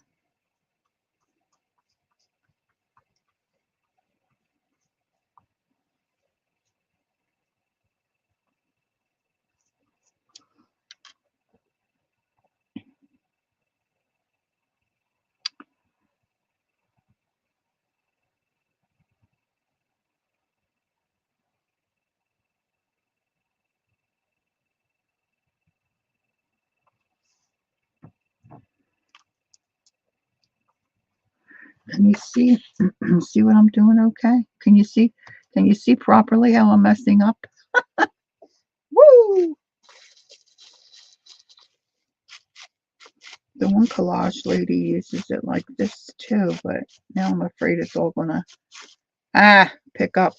Can you see see what I'm doing okay? Can you see properly how I'm messing up? Woo! The one collage lady uses it like this too, but now I'm afraid it's all gonna pick up.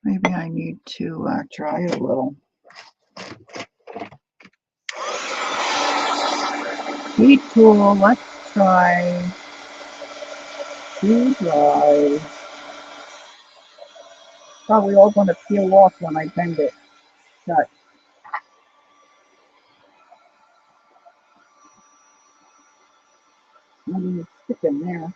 Maybe I need to try it a little. Heat tool, let's try too dry. Probably all going to peel off when I bend it shut. Nothing is sticking there.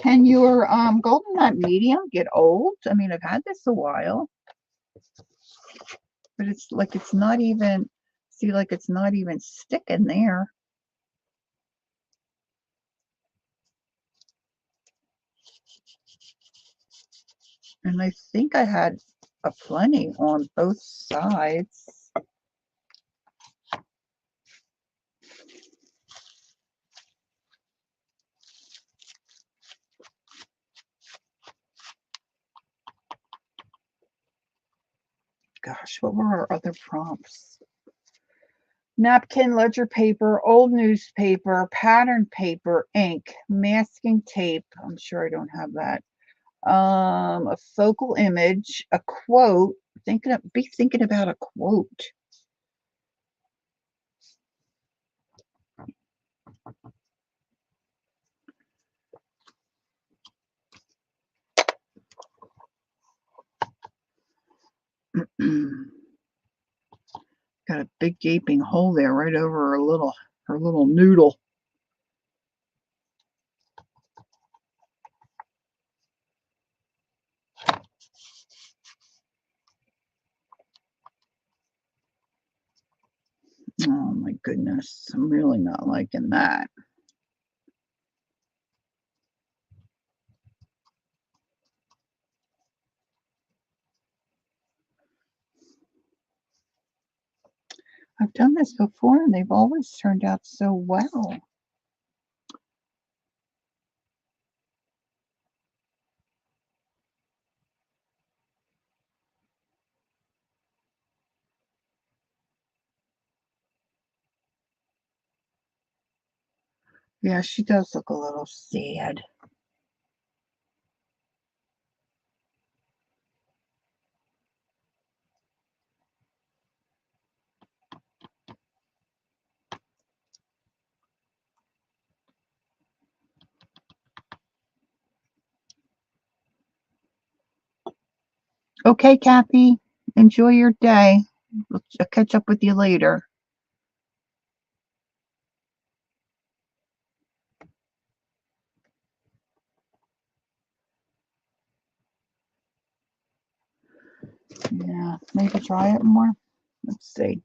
Can your golden nut medium get old? I mean, I've had this a while, but it's like it's not even, see, like it's not even sticking there. And I think I had a plenty on both sides. Gosh, what were our other prompts? Napkin, ledger paper, old newspaper, pattern paper, ink, masking tape. I'm sure I don't have that. A focal image, a quote. Be thinking about a quote. Got a big gaping hole there right over her little noodle. Oh my goodness, I'm really not liking that. I've done this before and they've always turned out so well. Yeah, she does look a little sad. Okay, Kathy, enjoy your day. I'll catch up with you later. Yeah, maybe try it more. Let's see.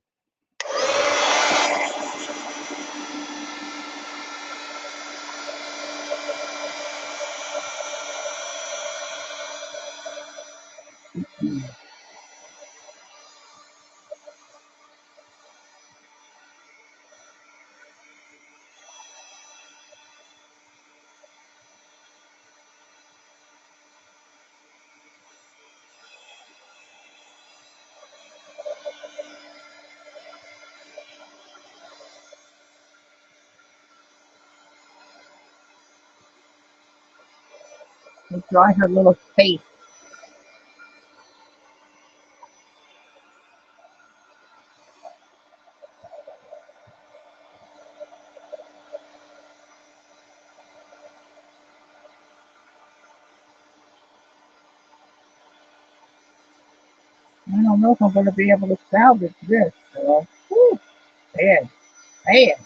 We'll dry her little face. I don't know if I'm going to be able to salvage this. Whew, bad, bad.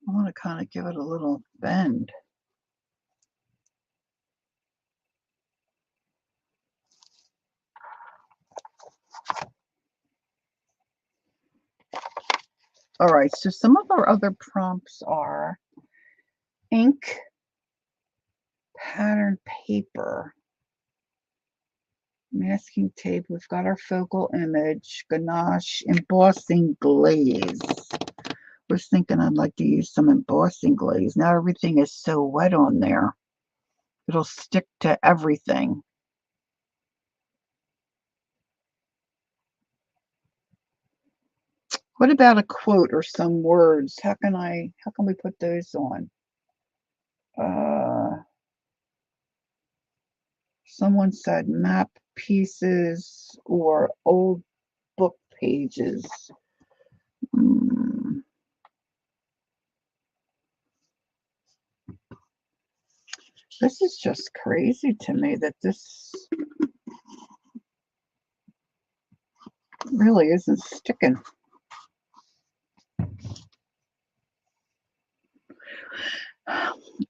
I want to kind of give it a little bend. All right, so some of our other prompts are ink, pattern paper, masking tape. We've got our focal image, ganache, embossing glaze. Was thinking I'd like to use some embossing glaze. Now everything is so wet on there. It'll stick to everything. What about a quote or some words? How can we put those on? Someone said map pieces or old book pages. Hmm. This is just crazy to me that this really isn't sticking.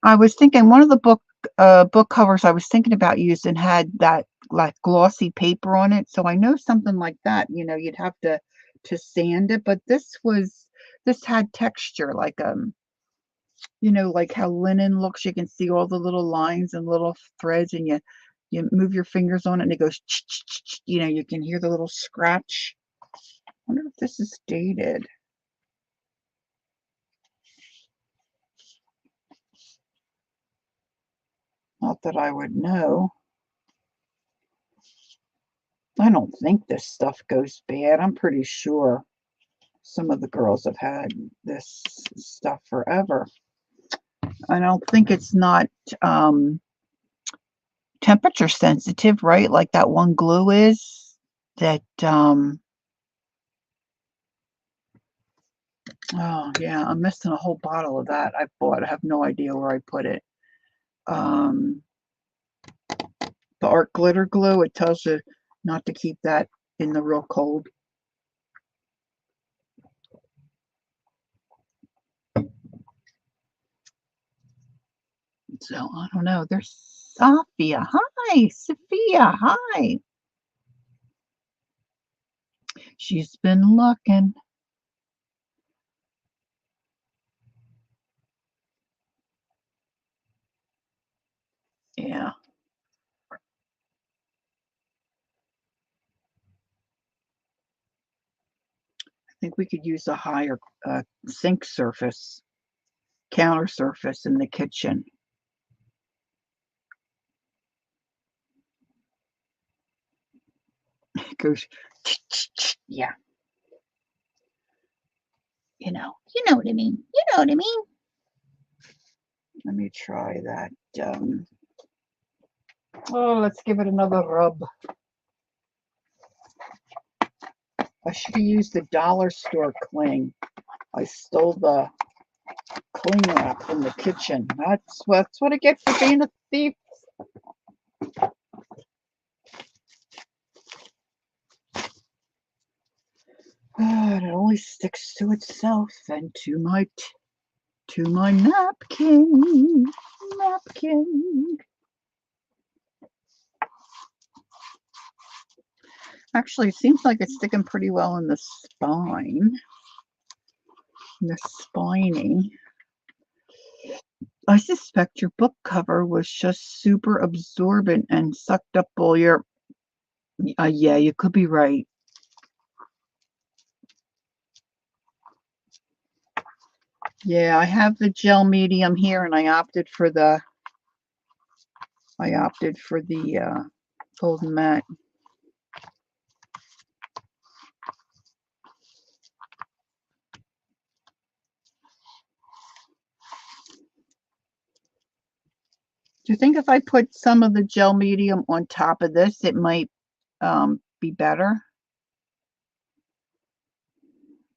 I was thinking one of the book covers I was thinking about using had that like glossy paper on it, so I know something like that, you'd have to sand it, but this had texture like like how linen looks. You can see all the little lines and little threads, and you move your fingers on it and it goes you can hear the little scratch. I wonder if this is dated. Not that I would know. I don't think this stuff goes bad. I'm pretty sure some of the girls have had this stuff forever. I don't think it's not temperature sensitive, right? Like that one glue is. That oh yeah, I'm missing a whole bottle of that I bought. I have no idea where I put it. Um, the art glitter glue, it tells you not to keep that in the real cold. So I don't know. There's Sophia. Hi, Sophia. Hi. She's been looking. Yeah. I think we could use a higher sink surface, counter surface in the kitchen. It goes, yeah. You know what I mean. You know what I mean. Let me try that. Oh, let's give it another rub. I should have used the dollar store cling. I stole the cling wrap from the kitchen. That's what I get for being a thief. It only sticks to itself and to my napkin. Actually, it seems like it's sticking pretty well in the spine. The spining. I suspect your book cover was just super absorbent and sucked up all your. Yeah, you could be right. Yeah, I have the gel medium here, and I opted for the golden matte. Do you think if I put some of the gel medium on top of this, it might be better?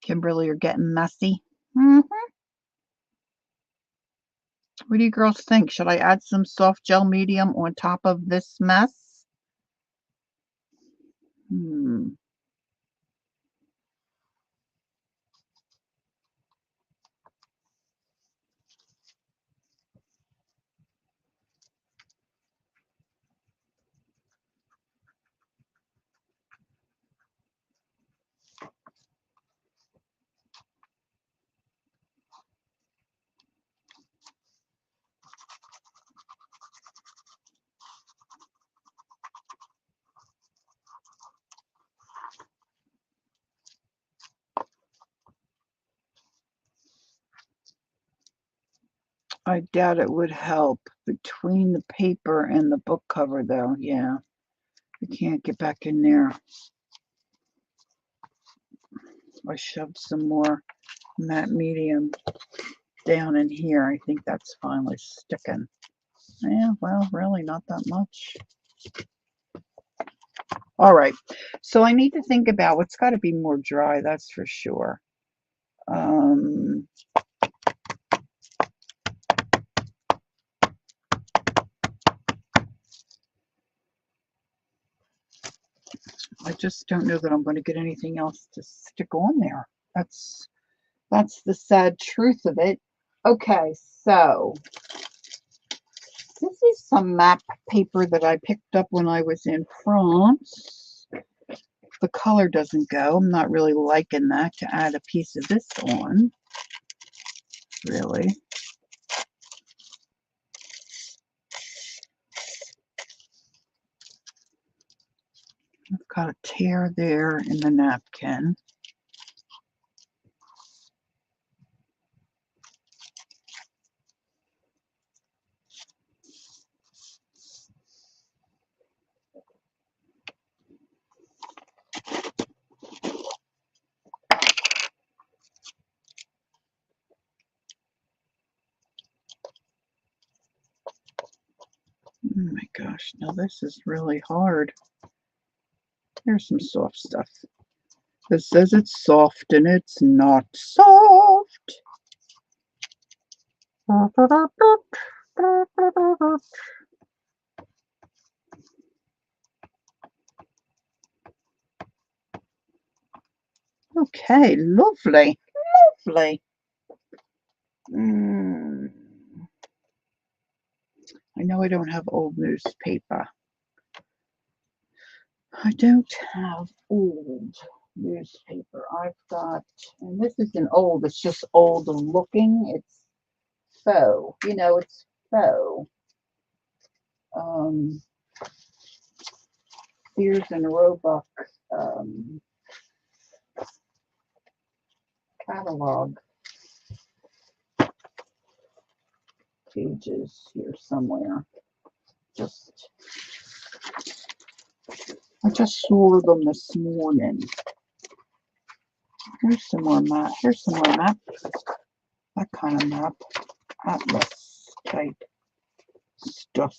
Kimberly, you're getting messy. What do you girls think? Should I add some soft gel medium on top of this mess? I doubt it would help between the paper and the book cover, though. Yeah, you can't get back in there. I shoved some more matte medium down in here. I think that's finally sticking. Yeah, well, really not that much. All right, so I need to think about what's got to be more dry, that's for sure. I just don't know that I'm going to get anything else to stick on there. That's the sad truth of it. Okay, so this is some map paper that I picked up when I was in France. The color doesn't go. I'm not really liking that, to add a piece of this on, really. I've got a tear there in the napkin. Oh my gosh, now this is really hard. Here's some soft stuff. It says it's soft and it's not soft. Okay, lovely, lovely. I know I don't have old newspaper. I don't have old newspaper. I've got, and this isn't old, it's just old looking. It's faux, you know, it's faux. Sears and Roebuck catalog pages here somewhere. I just saw them this morning. Here's some more map. Here's some more map. That kind of map. Atlas type stuff.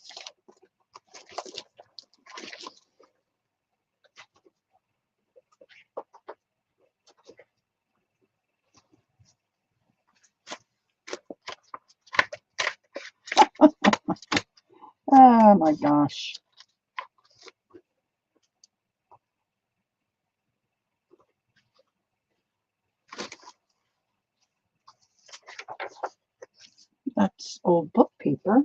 Oh my gosh. That's old book paper.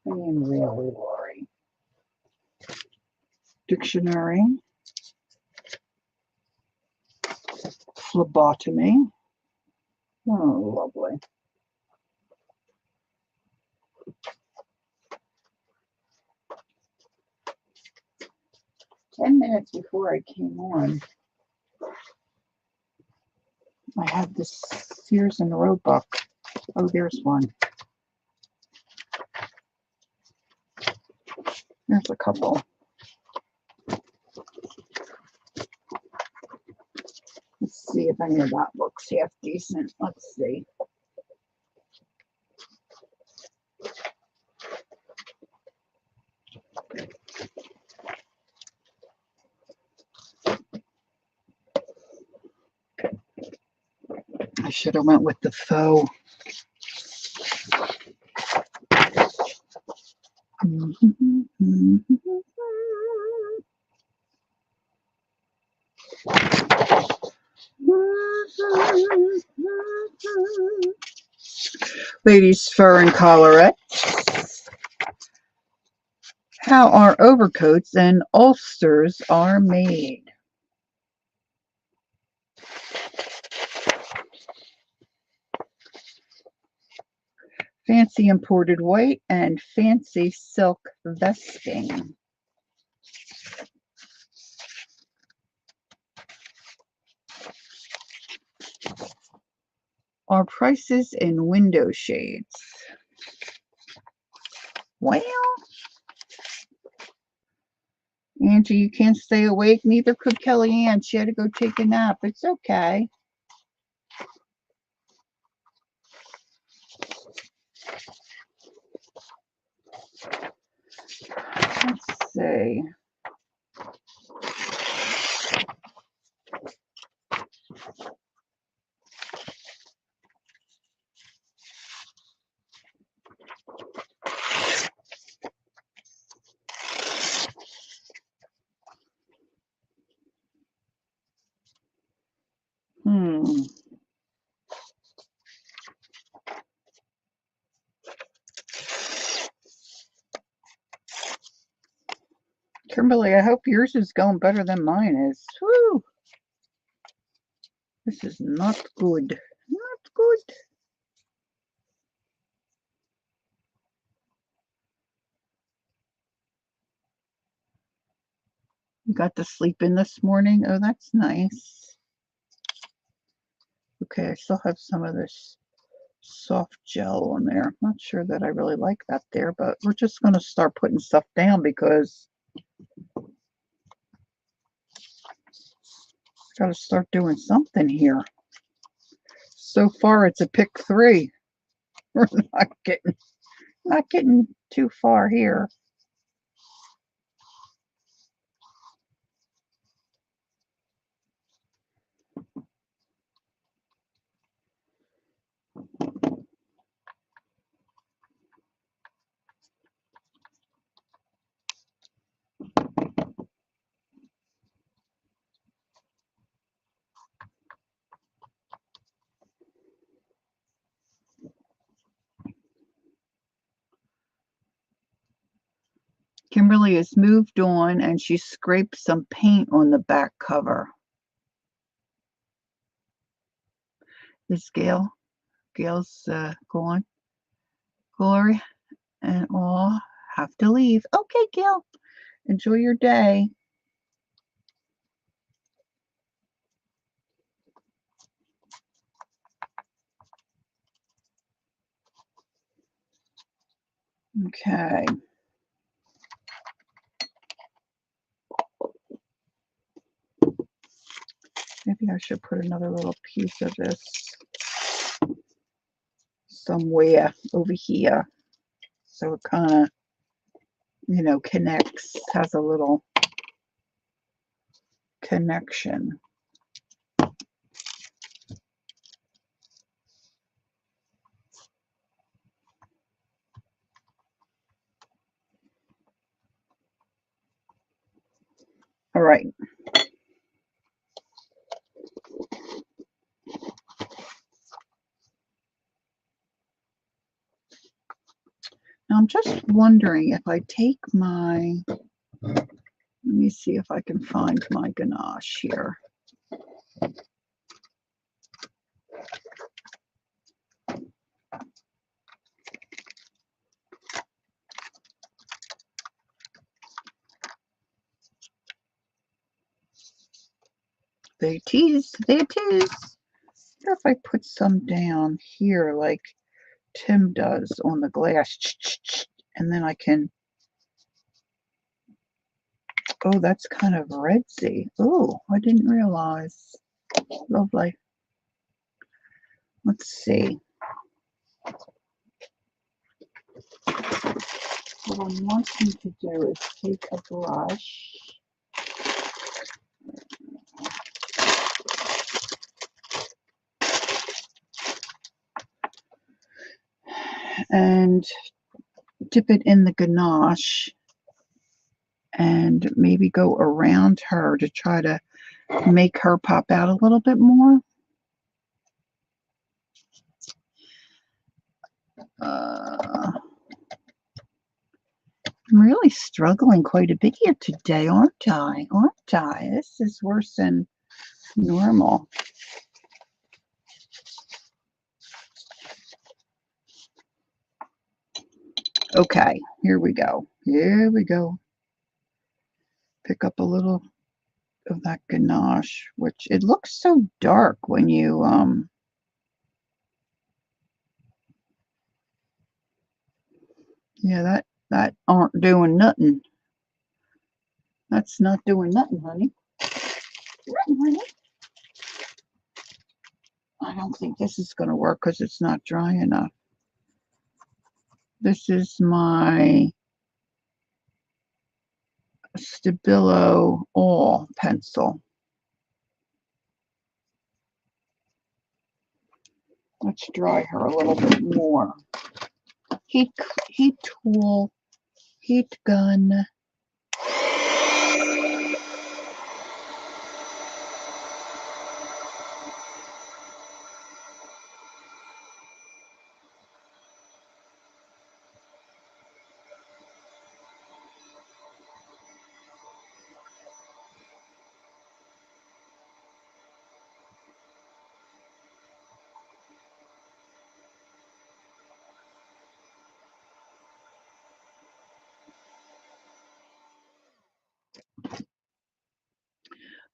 I mean, really, Lori. Dictionary. Phlebotomy. Oh, lovely. Ten minutes before I came on, I had this Sears and Roebuck. Oh, there's one. There's a couple. Let's see if any of that looks half decent. Let's see. I should have went with the faux. Ladies' fur and collarettes. How our overcoats and ulsters are made. Fancy imported white and fancy silk vesting. Our prices in window shades. Well, Angie, you can't stay awake. Neither could Kellyanne. She had to go take a nap. It's okay. Let's see. Kimberly, I hope yours is going better than mine is. Woo! This is not good. Not good. You got to sleep in this morning? Oh, that's nice. Okay, I still have some of this soft gel on there. I'm not sure that I really like that there, but we're just going to start putting stuff down because got to start doing something here. So far, it's a pick 3. We're not getting too far here. Kimberly has moved on and she scraped some paint on the back cover. Is Gail's gone? Glory and all have to leave. Okay, Gail, enjoy your day. Okay. Maybe I should put another little piece of this somewhere over here so it kind of, connects, has a little connection. All right. Now I'm just wondering if I take let me see if I can find my ganache here. There it is. There it is. I wonder if I put some down here like Tim does on the glass, and then I can. Oh, that's kind of redsy. Oh, I didn't realize. Lovely. Let's see. What I'm wanting to do is take a brush and dip it in the ganache and maybe go around her to try to make her pop out a little bit more. I'm really struggling quite a bit here today, aren't I? Aren't I? This is worse than normal. Okay, here we go. Here we go. Pick up a little of that ganache, which it looks so dark when you Yeah, that aren't doing nothing. That's not doing nothing, honey. Nothing, honey. I don't think this is going to work because it's not dry enough. This is my Stabilo All pencil. Let's dry her a little bit more. Heat, heat tool, heat gun.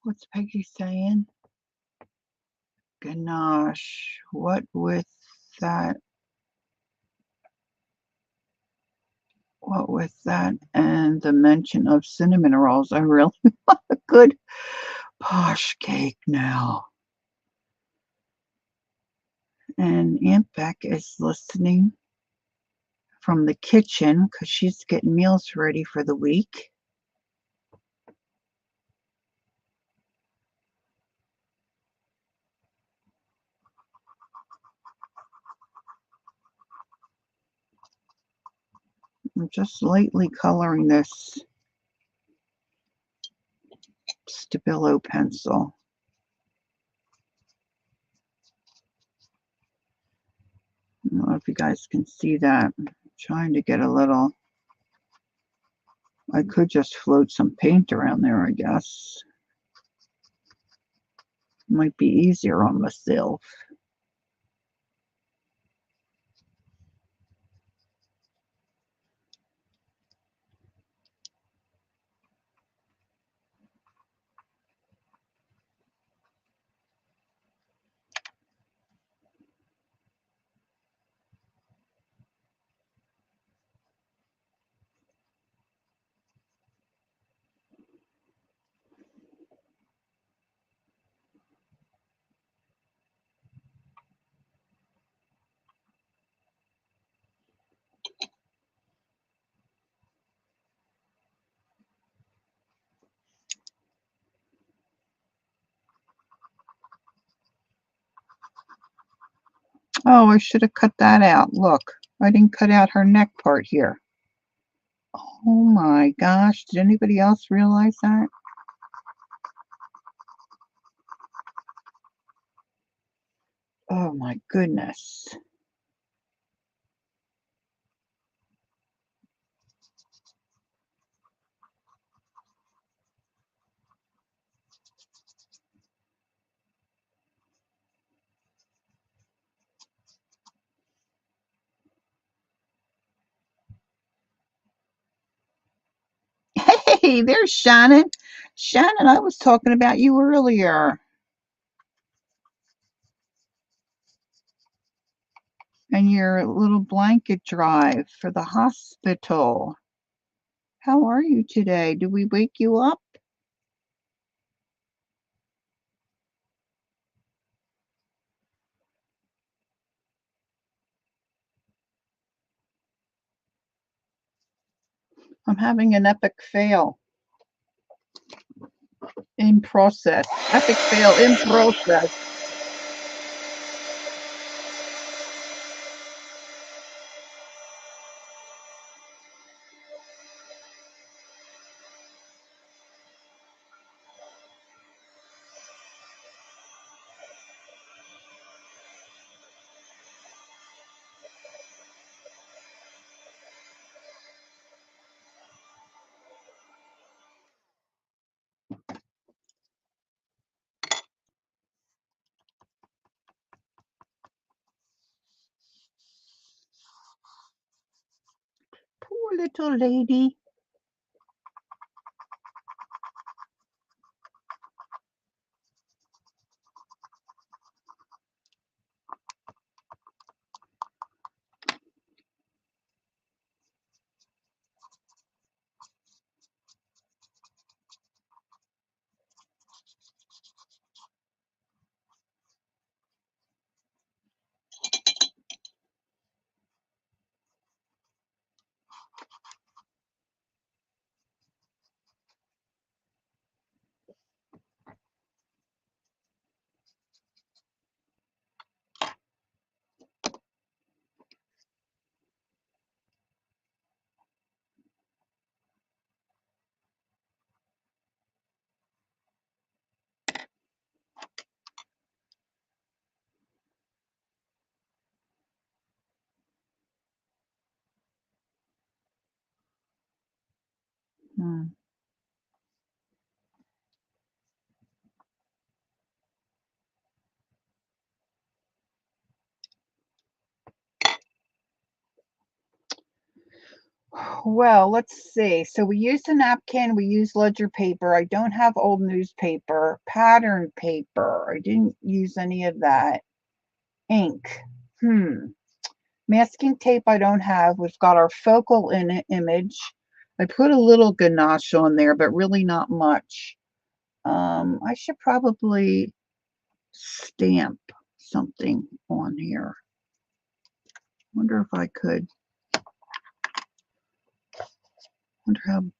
What's Peggy saying? Ganache. What with that? What with that and the mention of cinnamon rolls? I really want a good posh cake now. And Aunt Beck is listening from the kitchen because she's getting meals ready for the week. I'm just lightly coloring this Stabilo pencil. I don't know if you guys can see that. I'm trying to get a little. I could just float some paint around there, I guess. Might be easier on myself. Oh, I should have cut that out. Look, I didn't cut out her neck part here. Oh my gosh, did anybody else realize that? Oh my goodness. Hey, there's Shannon. Shannon, I was talking about you earlier. And your little blanket drive for the hospital. How are you today? Did we wake you up? I'm having an epic fail in process. Epic fail in process. Poor little lady. Hmm. Well, let's see. So we used a napkin, we used ledger paper. I don't have old newspaper, pattern paper. I didn't use any of that. Ink. Hmm. Masking tape I don't have. We've got our focal image. I put a little ganache on there, but really not much. I should probably stamp something on here. Wonder if I could. Wonder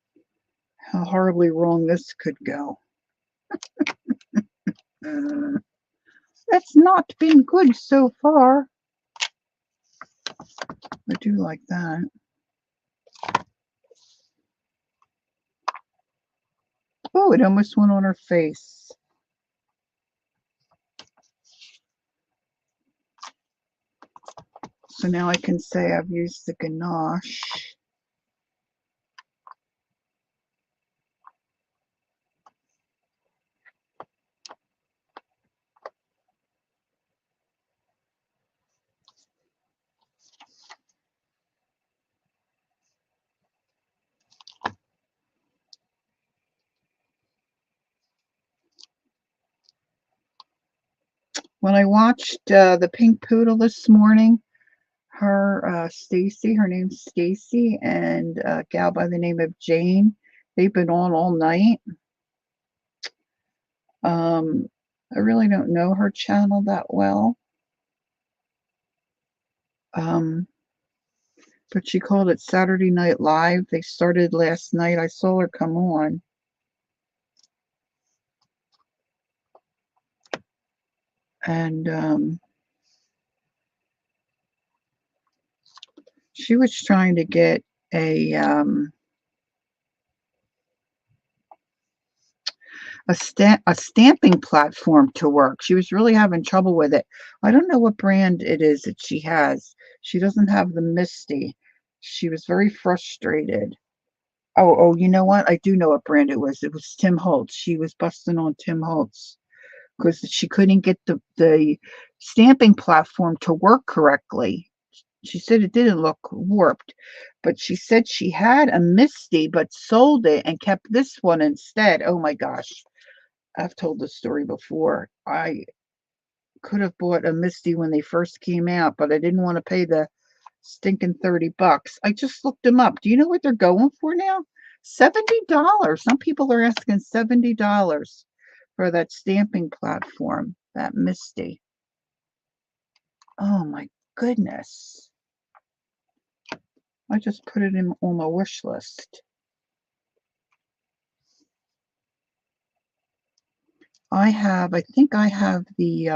how horribly wrong this could go. Uh, that's not been good so far. I do like that. Oh, it almost went on her face. So now I can say I've used the ganache. When I watched the Pink Poodle this morning, Stacy, her name's Stacy, and a gal by the name of Jane, they've been on all night. I really don't know her channel that well. But she called it Saturday Night Live. They started last night. I saw her come on. And she was trying to get a stamping platform to work. She was really having trouble with it. I don't know what brand it is that she has. She doesn't have the Misty. She was very frustrated. Oh, you know what? I do know what brand it was. It was Tim Holtz. She was busting on Tim Holtz because she couldn't get the stamping platform to work correctly. She said it didn't look warped, but she said she had a Misty but sold it and kept this one instead. Oh my gosh. I've told this story before. I could have bought a Misty when they first came out, but I didn't want to pay the stinking $30. I just looked them up. Do you know what they're going for now? $70. Some people are asking $70 for that stamping platform, that Misty. Oh my goodness. I just put it in on my wish list. I think I have the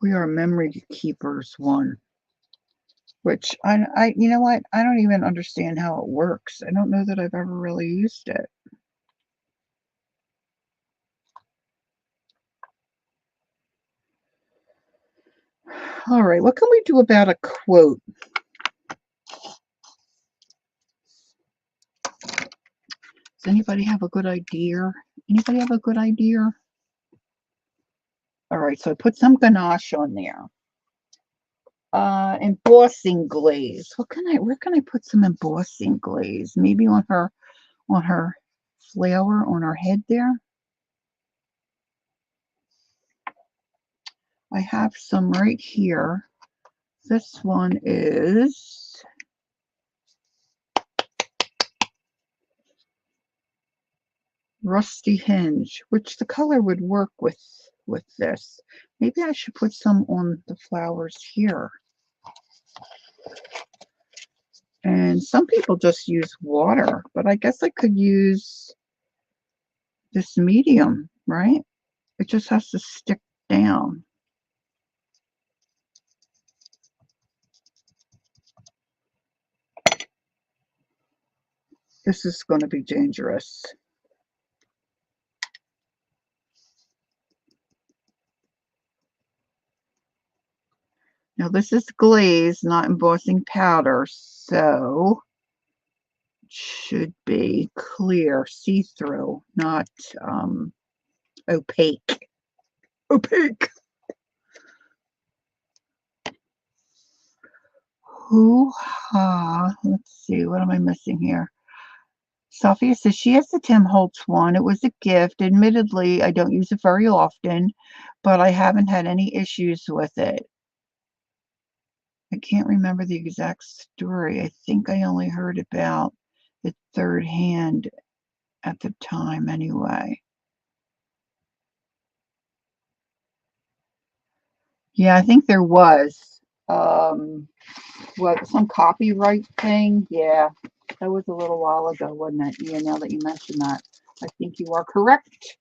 We Are Memory Keepers one, which you know what? I don't even understand how it works. I don't know that I've ever really used it. All right, what can we do about a quote? Does anybody have a good idea? Anybody have a good idea? All right, so I put some ganache on there. Embossing glaze. Where can I put some embossing glaze? Maybe on her flower on her head there. I have some right here. This one is Rusty Hinge, which the color would work with this. Maybe I should put some on the flowers here. And some people just use water, but I guess I could use this medium, right? It just has to stick down. This is going to be dangerous. Now this is glaze, not embossing powder, so it should be clear, see-through, not opaque. Opaque. Hoo-ha. Let's see, what am I missing here? Sophia says she has the Tim Holtz one. It was a gift. Admittedly, I don't use it very often, but I haven't had any issues with it. I can't remember the exact story. I think I only heard about it third hand at the time anyway. Yeah, I think there was. What, some copyright thing? Yeah, that was a little while ago, wasn't it? Yeah, now that you mention that, I think you are correct.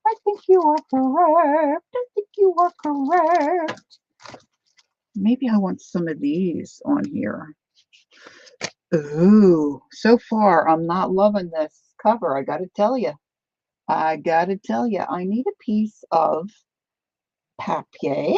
I think you are correct. I think you are correct. Maybe I want some of these on here. Ooh, so far I'm not loving this cover. I gotta tell you. I gotta tell you, I need a piece of papier.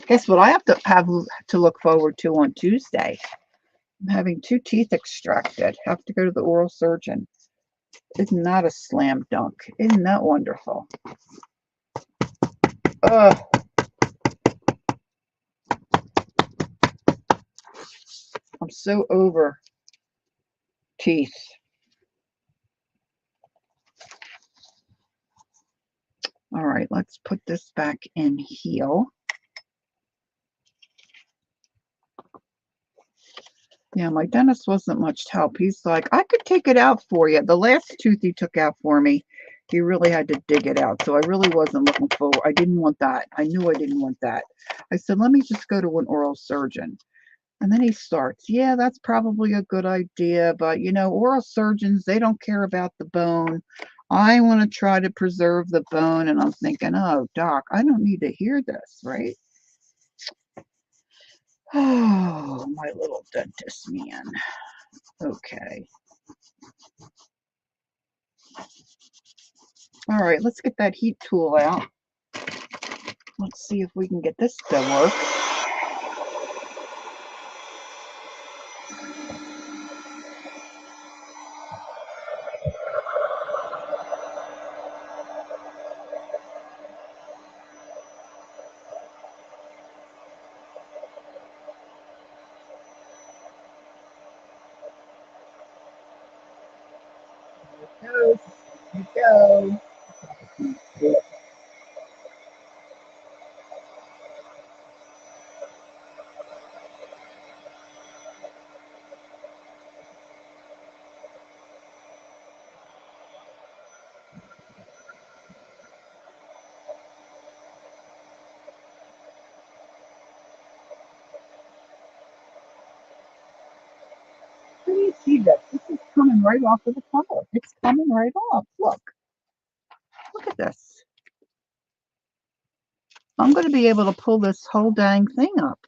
Guess what I have to look forward to on Tuesday? I'm having 2 teeth extracted. Have to go to the oral surgeon. Isn't that a slam dunk? Isn't that wonderful? Ugh. I'm so over teeth. All right, let's put this back in heel. Yeah, my dentist wasn't much help. He's like, I could take it out for you. The last tooth he took out for me, he really had to dig it out. So I really wasn't looking forward. I didn't want that. I knew I didn't want that. I said, let me just go to an oral surgeon. And then he starts, yeah, that's probably a good idea. But, you know, oral surgeons, they don't care about the bone. I want to try to preserve the bone. And I'm thinking, oh, doc, I don't need to hear this, right? Oh, my little dentist man. Okay. All right, let's get that heat tool out. Let's see if we can get this to work. Here we go. How do you see this? This is coming right off of the cover. It's coming right off. Look at this. I'm going to be able to pull this whole dang thing up.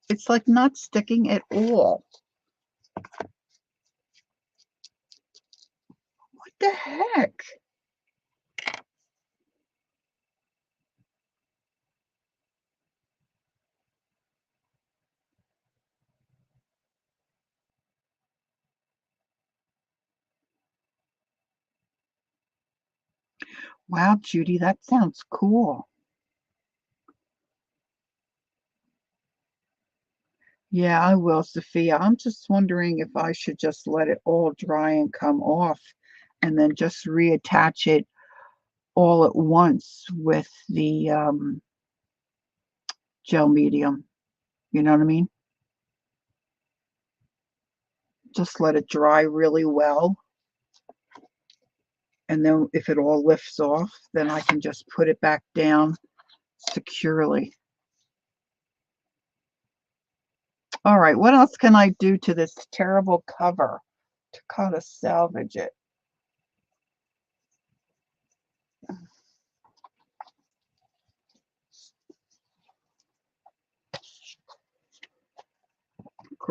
It's like not sticking at all. What the heck? Wow, Judy, that sounds cool. Yeah, I will, Sophia. I'm just wondering if I should just let it all dry and come off and then just reattach it all at once with the gel medium. You know what I mean? Just let it dry really well. And then if it all lifts off, then I can just put it back down securely. All right, what else can I do to this terrible cover to kind of salvage it?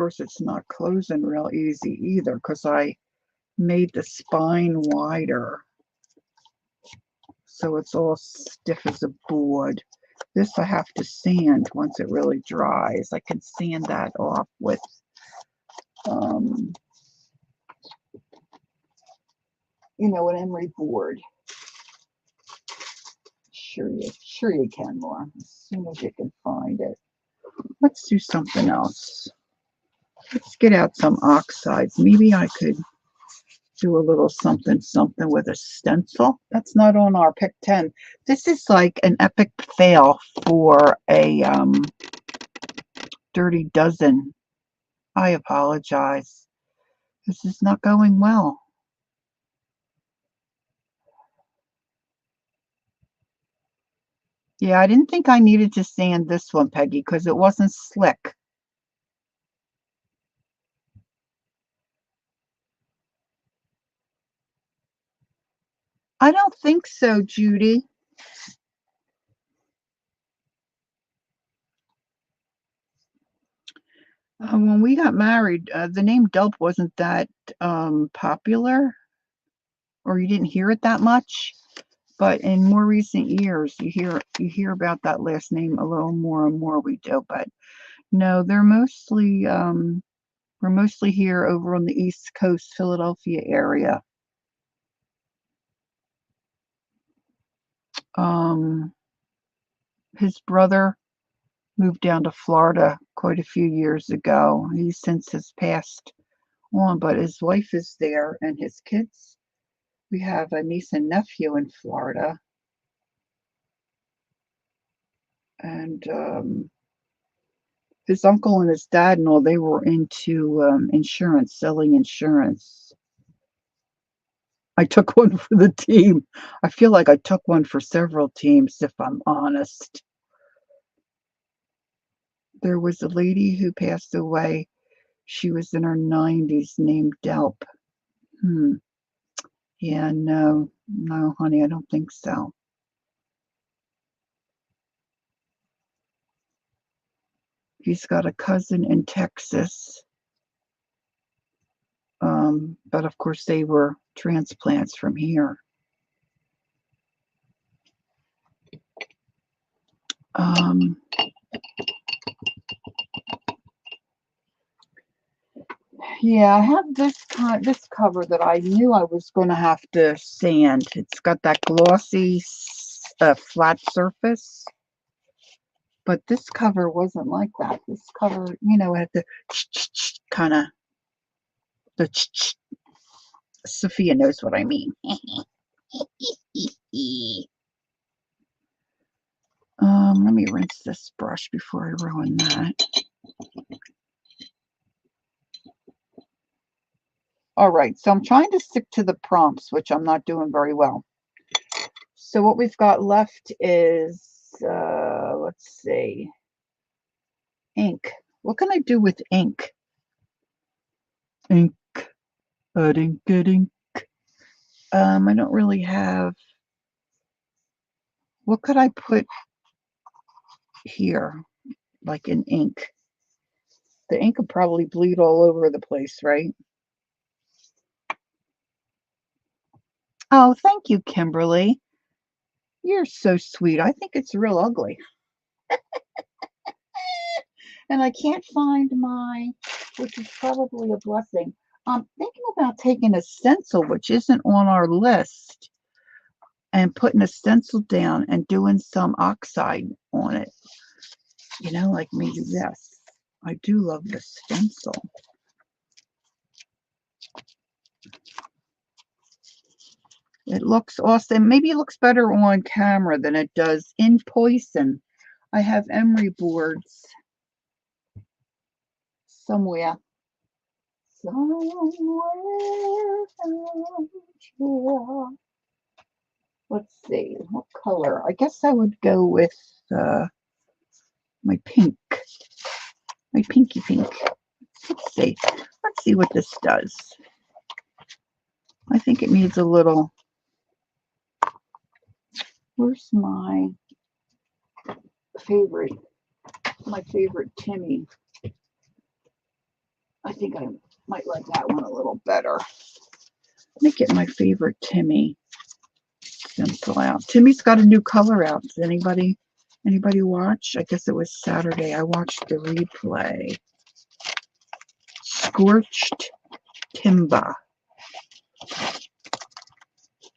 course, it's not closing real easy either because I made the spine wider. So it's all stiff as a board. This I have to sand once it really dries. I can sand that off with an emery board. Sure you can, Laura, as soon as you can find it. Let's do something else. Let's get out some oxides. Maybe I could do a little something with a stencil. That's not on our pick 10. This is like an epic fail for a dirty dozen. I apologize. This is not going well. Yeah, I didn't think I needed to sand this one, Peggy, because it wasn't slick. I don't think so, Judy. When we got married, the name Delp wasn't that popular, or you didn't hear it that much. But in more recent years, you hear about that last name a little more and more. We do, but no, they're mostly we're mostly here over on the East Coast, Philadelphia area. His brother moved down to Florida quite a few years ago. He since has passed on, but his wife is there and his kids. We have a niece and nephew in Florida. And his uncle and his dad and all, they were into insurance, selling insurance. I took one for the team. I feel like I took one for several teams, if I'm honest. There was a lady who passed away. She was in her 90s named Delp. Yeah, no, honey, I don't think so. He's got a cousin in Texas. But of course, they were transplants from here. Yeah, I have this cover that I knew I was going to have to sand. It's got that glossy flat surface, but this cover wasn't like that. This cover, had the kind of the. Sophia knows what I mean. Let me rinse this brush before I ruin that. All right, so I'm trying to stick to the prompts, which I'm not doing very well. So what we've got left is, let's see, ink. What can I do with ink? Ink, ink. I don't really have. What could I put here, like in ink? The ink would probably bleed all over the place, right? Oh, thank you, Kimberly. You're so sweet. I think it's real ugly. And I can't find mine, which is probably a blessing. I'm thinking about taking a stencil, which isn't on our list, and putting a stencil down and doing some oxide on it. Like maybe this. I do love the stencil. It looks awesome. Maybe it looks better on camera than it does in person. I have emery boards somewhere. Let's see, what color? I guess I would go with my pink, my pinky pink. Let's see. Let's see what this does. I think it needs a little. Where's my favorite Timmy? I think I might like that one a little better. Let me get my favorite Timmy stencil out. Timmy's got a new color out. Does anybody watch? I guess it was Saturday. I watched the replay. Scorched Timber.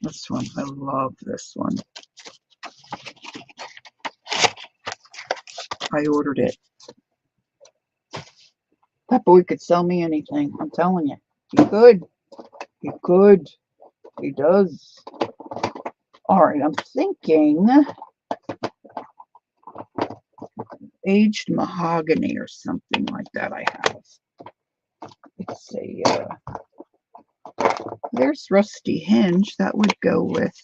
This one, I love this one. I ordered it. That boy could sell me anything. I'm telling you. He could. He could. He does. All right, I'm thinking aged mahogany or something like that I have. It's a, there's rusty hinge. That would go with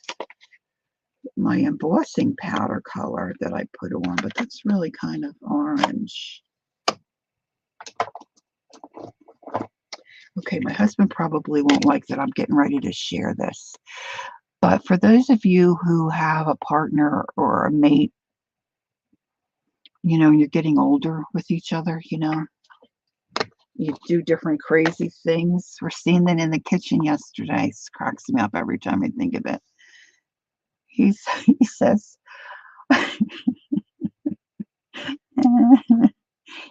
my embossing powder color that I put on, but that's really kind of orange. Okay, my husband probably won't like that I'm getting ready to share this. But for those of you who have a partner or a mate, you know, you're getting older with each other, you know, you do different crazy things. We're seeing that in the kitchen yesterday. It cracks me up every time I think of it. He says,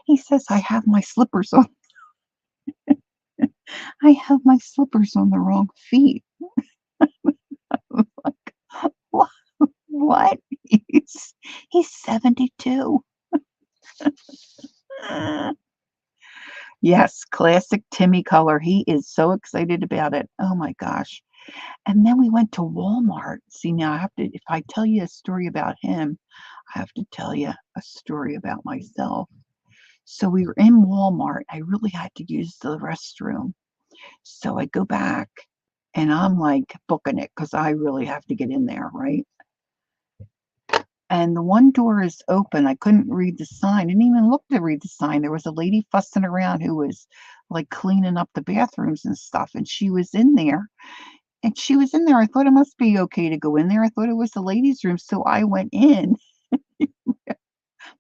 he says, I have my slippers on. I have my slippers on the wrong feet. Like, what? He's 72. Yes, classic Timmy color. He is so excited about it. Oh my gosh. And then we went to Walmart. See, now I have to, if I tell you a story about him, I have to tell you a story about myself. So we were in Walmart. I really had to use the restroom. So I go back and I'm like booking it because I really have to get in there, right? And the one door is open. I couldn't read the sign. I didn't even look to read the sign. There was a lady fussing around who was like cleaning up the bathrooms and stuff. And she was in there. And she was in there. I thought it must be okay to go in there. I thought it was the ladies' room. So I went in.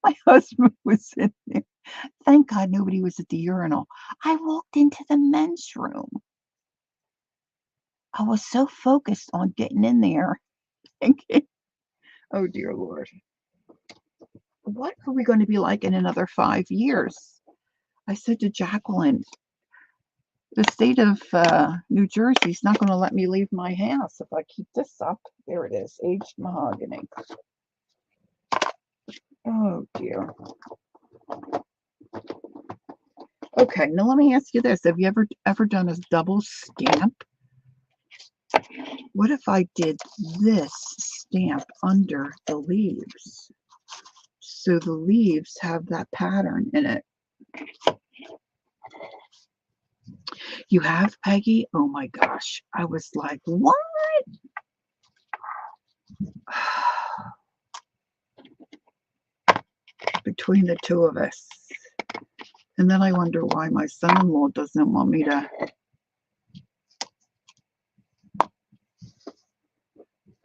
My husband was in there. Thank God nobody was at the urinal. I walked into the men's room. I was so focused on getting in there. Thinking, oh, dear Lord. What are we going to be like in another 5 years? I said to Jacqueline, the state of New Jersey is not going to let me leave my house if I keep this up. There it is, aged mahogany. Oh, dear. Okay, now let me ask you this. Have you ever done a double stamp? What if I did this stamp under the leaves? So the leaves have that pattern in it. You have, Peggy? Oh my gosh. I was like, what? Between the two of us. And then I wonder why my son-in-law doesn't want me to.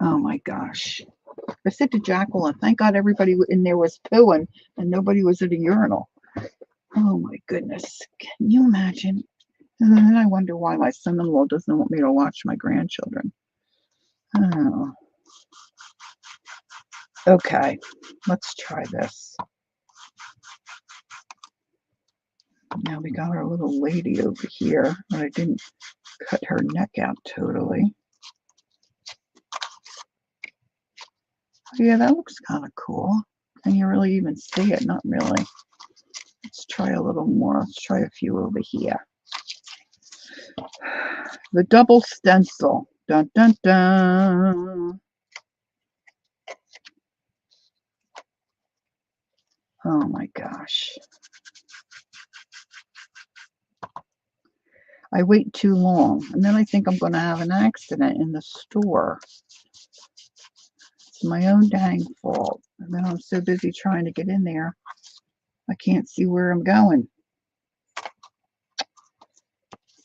Oh my gosh. I said to Jacqueline, thank God everybody in there was pooing and nobody was at a urinal. Oh my goodness. Can you imagine? And then I wonder why my son-in-law doesn't want me to watch my grandchildren. Oh. Okay, let's try this. Now we got our little lady over here, but I didn't cut her neck out totally. Yeah, that looks kind of cool. Can you really even see it? Not really. Let's try a little more. Let's try a few over here. The double stencil. Dun, dun, dun. Oh my gosh. I wait too long, and then I think I'm going to have an accident in the store. It's my own dang fault. And then I'm so busy trying to get in there, I can't see where I'm going.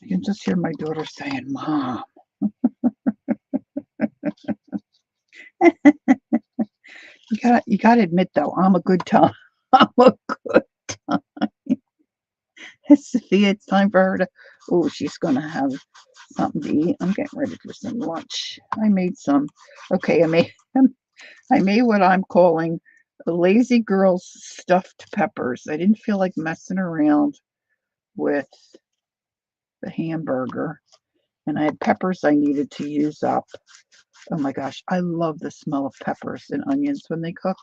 You can just hear my daughter saying, Mom. You gotta admit though, I'm a good time. I'm a good time. Sophia, it's time for her to, oh, she's going to have something to eat. I'm getting ready for some lunch. I made some, okay, I made what I'm calling a Lazy Girl's stuffed peppers. I didn't feel like messing around with the hamburger, and I had peppers I needed to use up. Oh my gosh, I love the smell of peppers and onions when they cook.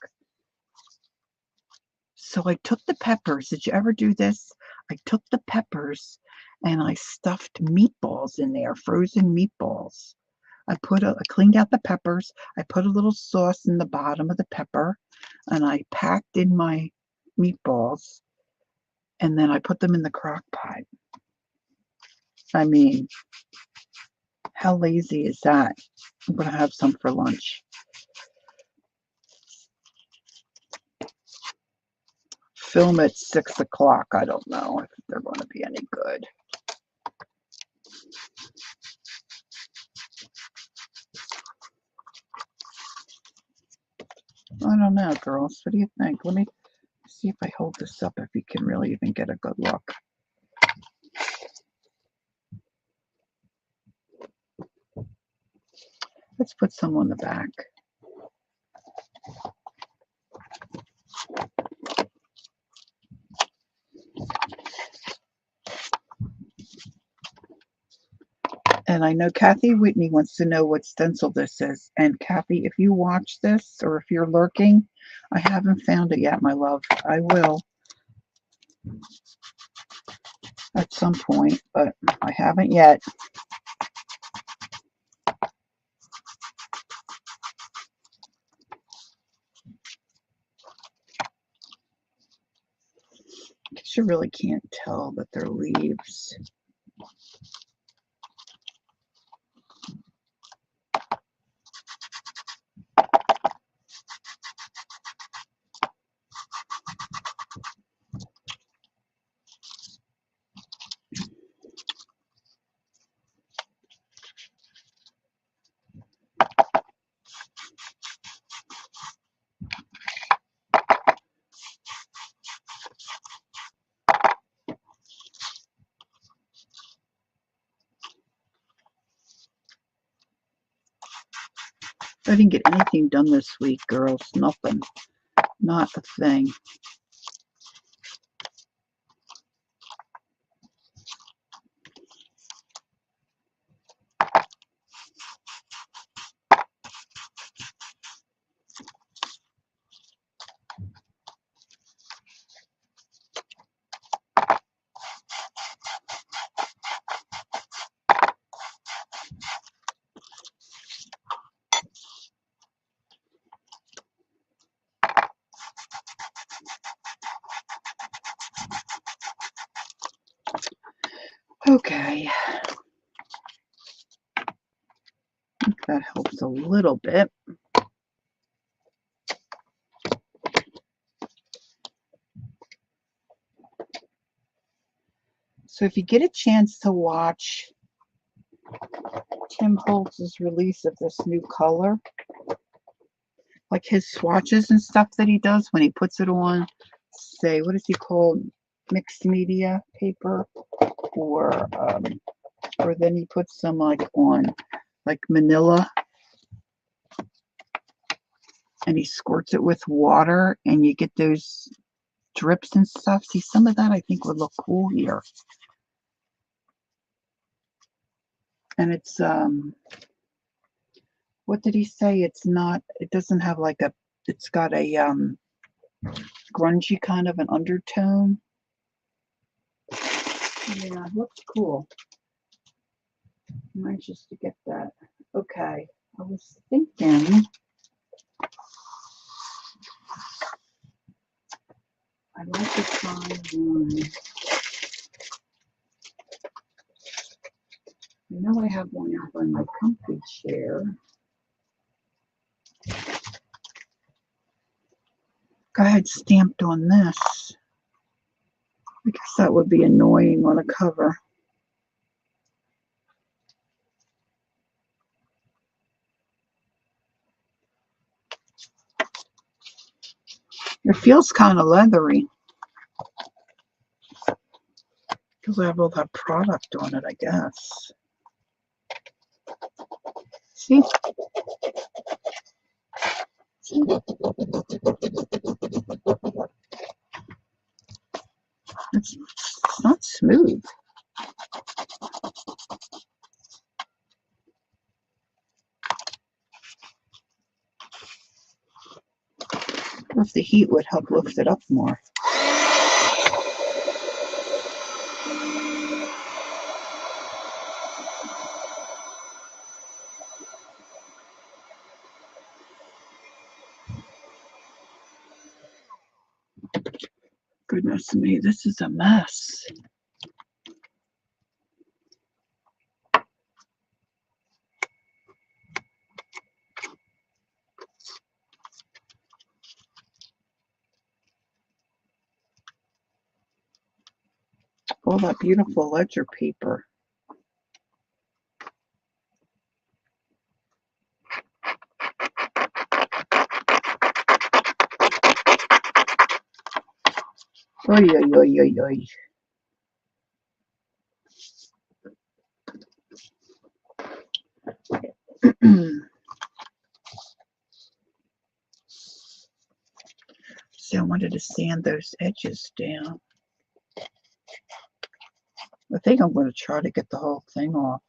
So I took the peppers. Did you ever do this? I took the peppers and I stuffed meatballs in there, frozen meatballs. I cleaned out the peppers. I put a little sauce in the bottom of the pepper, and I packed in my meatballs, and then I put them in the crock pot. I mean, how lazy is that? I'm going to have some for lunch. Film at 6 o'clock. I don't know if they're going to be any good. I don't know, girls. What do you think? Let me see if I hold this up, if you can really even get a good look. Let's put some on the back. And I know Kathy Whitney wants to know what stencil this is. And Kathy, if you watch this or if you're lurking, I haven't found it yet, my love. I will at some point, but I haven't yet. You really can't tell that they're leaves. I didn't get anything done this week, girls. Nothing. Not a thing. Okay. I think that helps a little bit. So if you get a chance to watch Tim Holtz's release of this new color, like his swatches and stuff that he does when he puts it on, say, what is he called? Mixed media paper, or then he puts some like on like manila, and he squirts it with water, and you get those drips and stuff. See, some of that I think would look cool here. And it's what did he say? It doesn't have like it's got a grungy kind of an undertone. Yeah, it looks cool. I'm anxious to get that. Okay, I was thinking I'd like to try one. I know I have one over in my comfy chair. Go ahead, stamped on this. I guess that would be annoying on a cover. It feels kind of leathery. because I have all that product on it, I guess. See? It's not smooth. If the heat would help lift it up more. Goodness me, this is a mess. All that beautiful ledger paper. Oy, oy, oy, oy, oy. See, I wanted to sand those edges down. I think I'm going to try to get the whole thing off.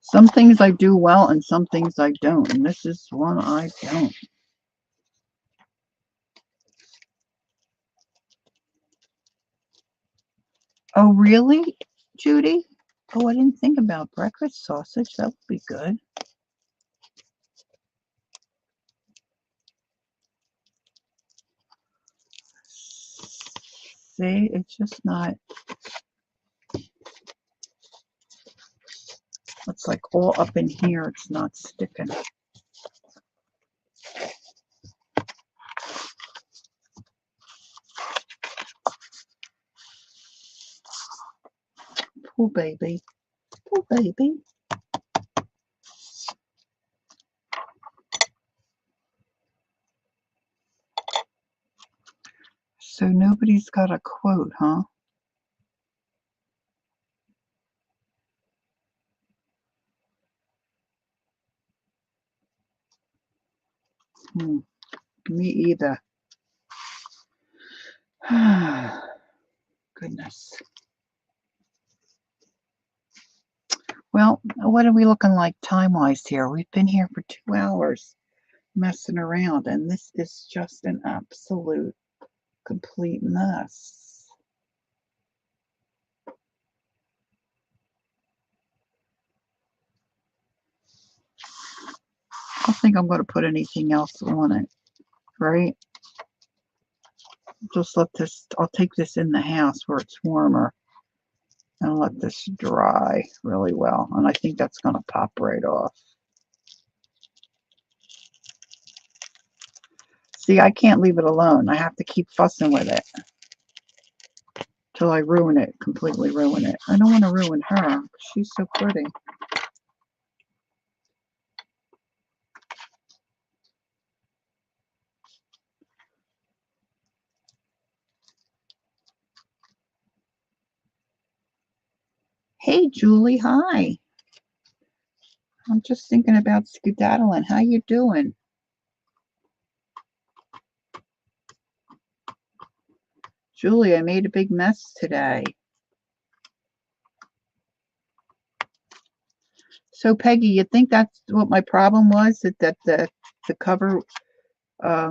Some things I do well and some things I don't, and this is one I don't. Oh, really, Judy? Oh, I didn't think about breakfast sausage. That would be good. See, it's just not, it's like all up in here. It's not sticking. Poor baby. Poor baby. So nobody's got a quote, huh? Me either. Goodness. Well, what are we looking like time-wise here? We've been here for 2 hours messing around, and this is just an absolute complete mess. I don't think I'm going to put anything else on it, right? Just let this, I'll take this in the house where it's warmer and let this dry really well. And I think that's going to pop right off. See, I can't leave it alone. I have to keep fussing with it till I ruin it, completely ruin it. I don't want to ruin her. She's so pretty. Hey, Julie, hi. I'm just thinking about skedaddling. How you doing? Julie, I made a big mess today. So, Peggy, you think that's what my problem was? That the cover, I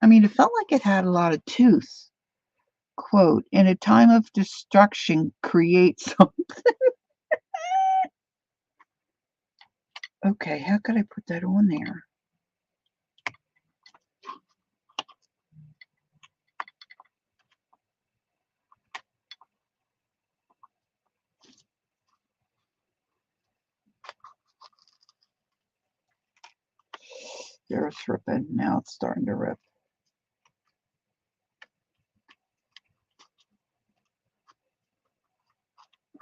mean, it felt like it had a lot of tooth. Quote, in a time of destruction, create something. Okay, how could I put that on there? There, it's ripping. Now it's starting to rip.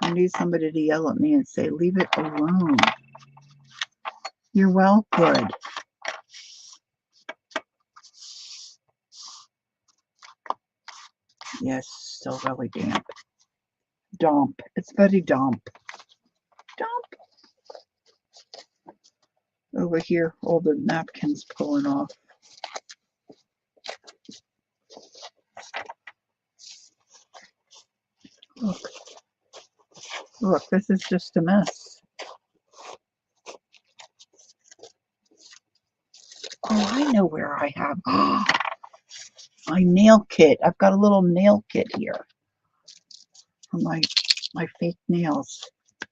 I need somebody to yell at me and say, leave it alone. You're well, good. Yes, still really damp. Damp. It's very damp. Damp. Over here, all the napkins pulling off. Look. Look, this is just a mess. Oh, I know where I have my nail kit. I've got a little nail kit here for my fake nails.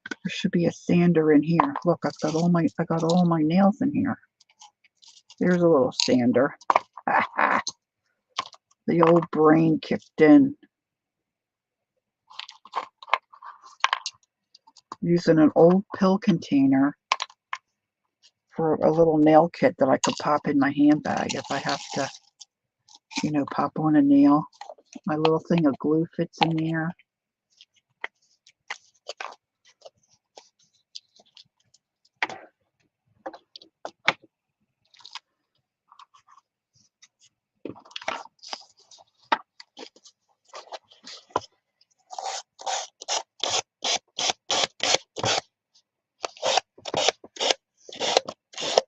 There should be a sander in here. Look, I got all my nails in here. There's a little sander. The old brain kicked in. Using an old pill container for a little nail kit that I could pop in my handbag if I have to, you know, pop on a nail. My little thing of glue fits in there.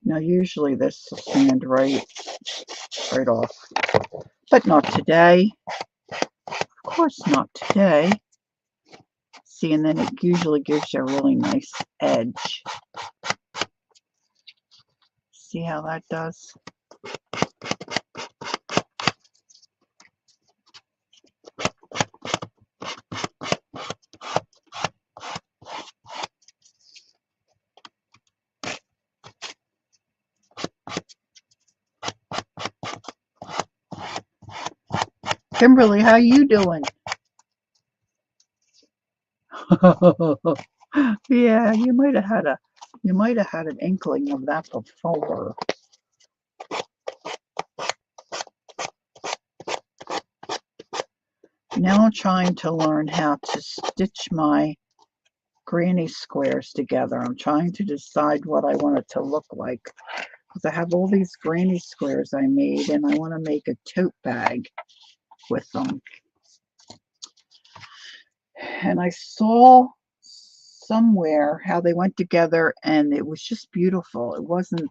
Now usually this will stand right off, but not today. Of course not today. See, and then it usually gives you a really nice edge. See how that does? Kimberly, how you doing? Yeah, you might have had an inkling of that before. Now I'm trying to learn how to stitch my granny squares together. I'm trying to decide what I want it to look like, because I have all these granny squares I made and I want to make a tote bag with them. And I saw somewhere how they went together and it was just beautiful.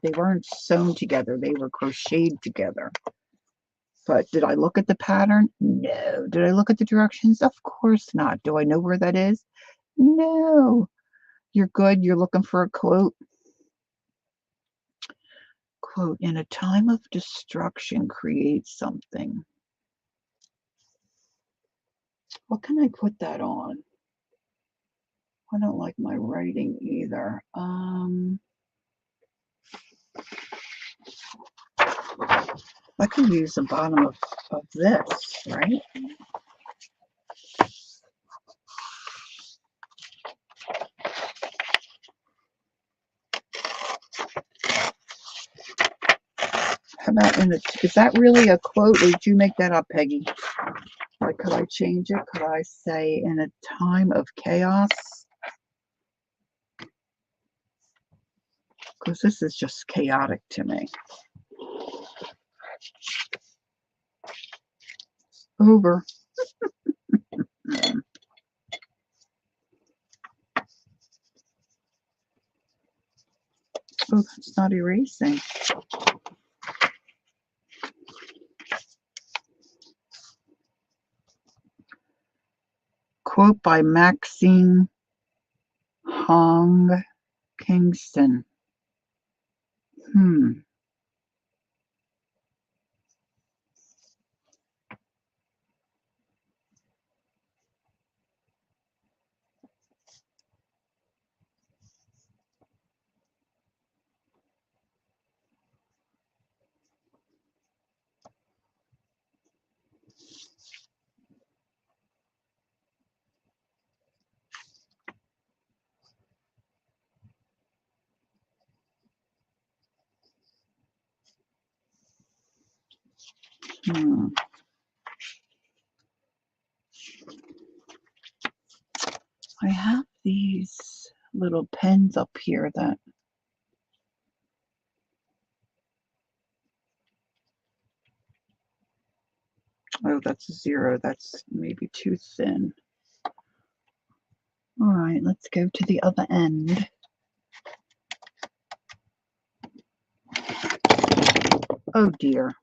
They weren't sewn together, they were crocheted together. But did I look at the pattern? No. Did I look at the directions? Of course not. Do I know where that is? No. You're good. You're looking for a quote. Quote, in a time of destruction, create something. What can I put that on? I don't like my writing either. I could use the bottom of this, right? How about is that really a quote, or did you make that up, Peggy? Like, could I change it? Could I say, in a time of chaos? Because this is just chaotic to me. Over. Oh, that's not erasing. Quote by Maxine Hong Kingston. I have these little pens up here that oh, that's a 0. That's maybe too thin. All right, let's go to the other end. Oh dear.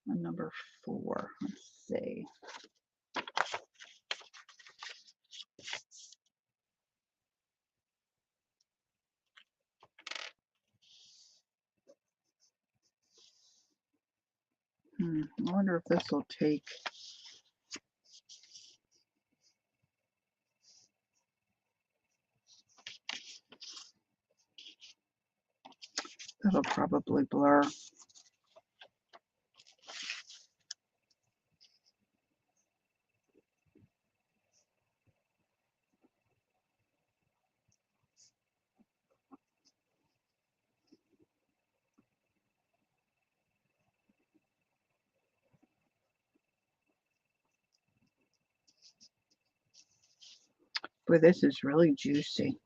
Number 4. Let's see. I wonder if this will take. That'll probably blur. Boy, this is really juicy.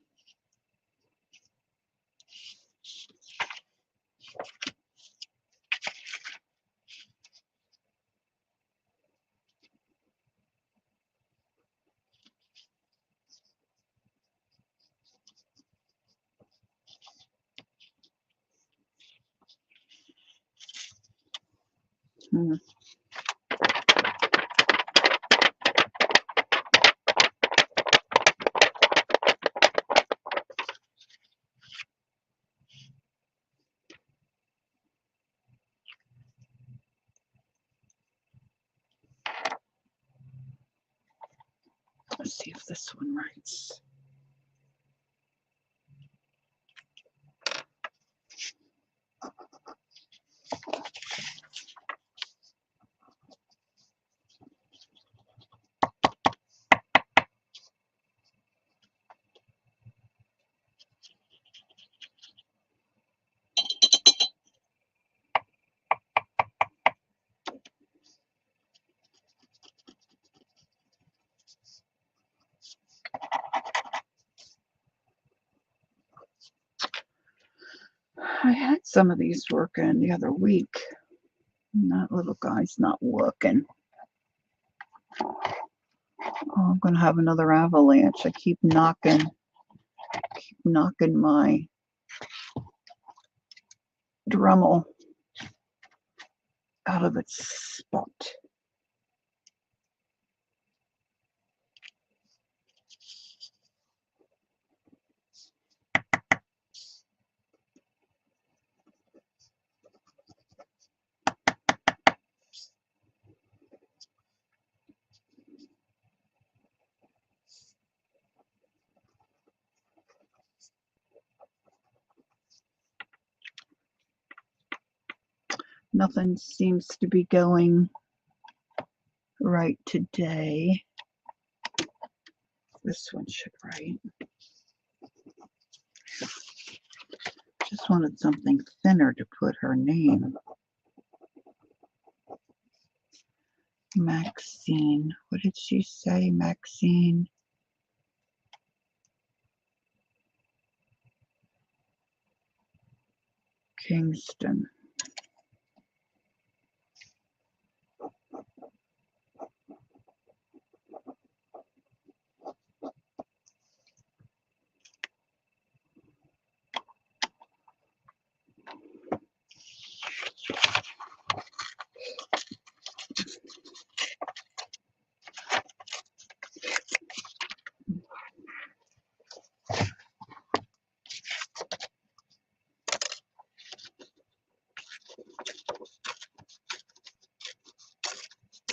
Let's see if this one writes. I had some of these working the other week. And that little guy's not working. Oh, I'm going to have another avalanche. I keep knocking my Dremel out of its spot. Nothing seems to be going right today. This one should write. Just wanted something thinner to put her name. Maxine. What did she say? Maxine Kingston.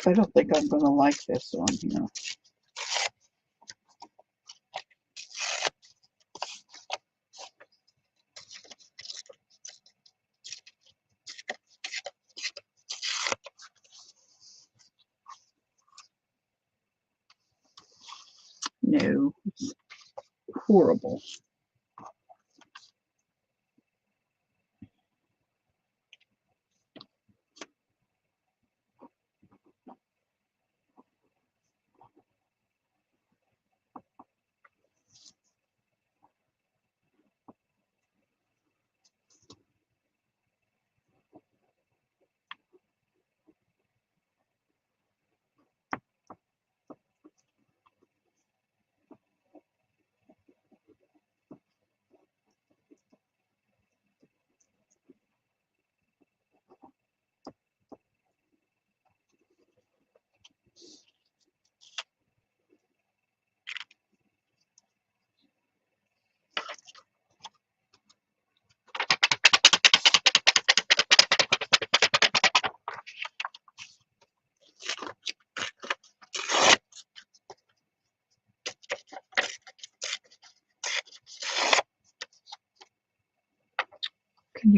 I don't think I'm going to like this one here. No, it's horrible.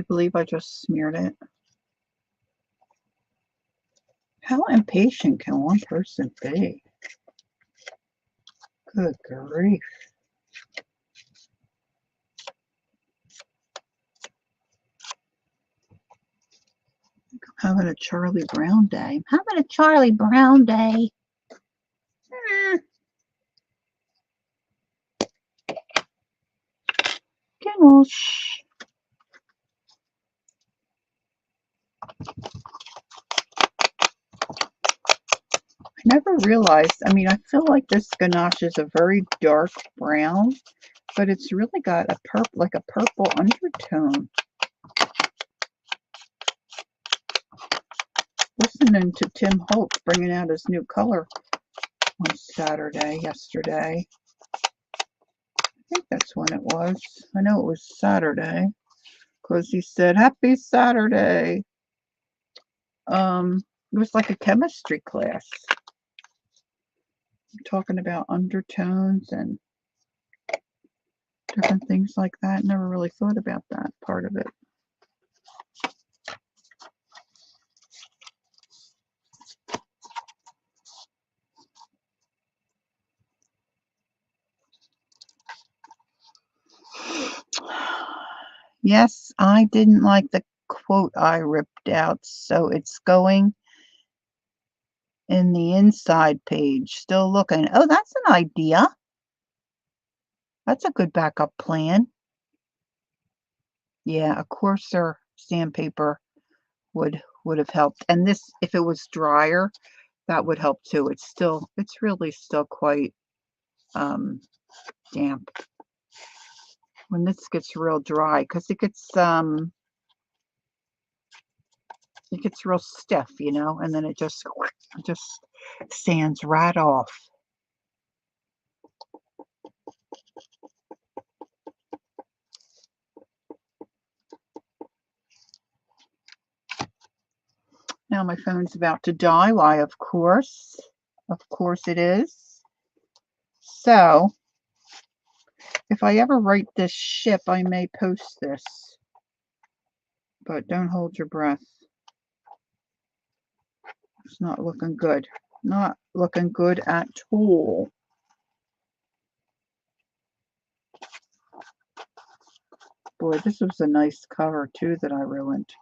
you believe I just smeared it? How impatient can one person be? Good grief. I'm having a Charlie Brown day. I'm having a Charlie Brown day. Gosh. I never realized, I mean, I feel like this ganache is a very dark brown, but it's really got a purple, like a purple undertone. Listening to Tim Holtz bringing out his new color on yesterday. I think that's when it was. I know it was Saturday because he said, "Happy Saturday." It was like a chemistry class. Talking about undertones and different things like that. Never really thought about that part of it. Yes, I didn't like the quote I ripped out, so it's going in the inside page. Still looking. Oh, that's an idea. That's a good backup plan. Yeah, a coarser sandpaper would have helped. And this, if it was drier, that would help too. It's really still quite damp when this gets real dry, because it gets real stiff, you know, and then it just sands right off. Now my phone's about to die. Why, of course it is. So if I ever write this ship, I may post this, but don't hold your breath. It's not looking good. Not looking good at all. Boy, this was a nice cover too that I ruined.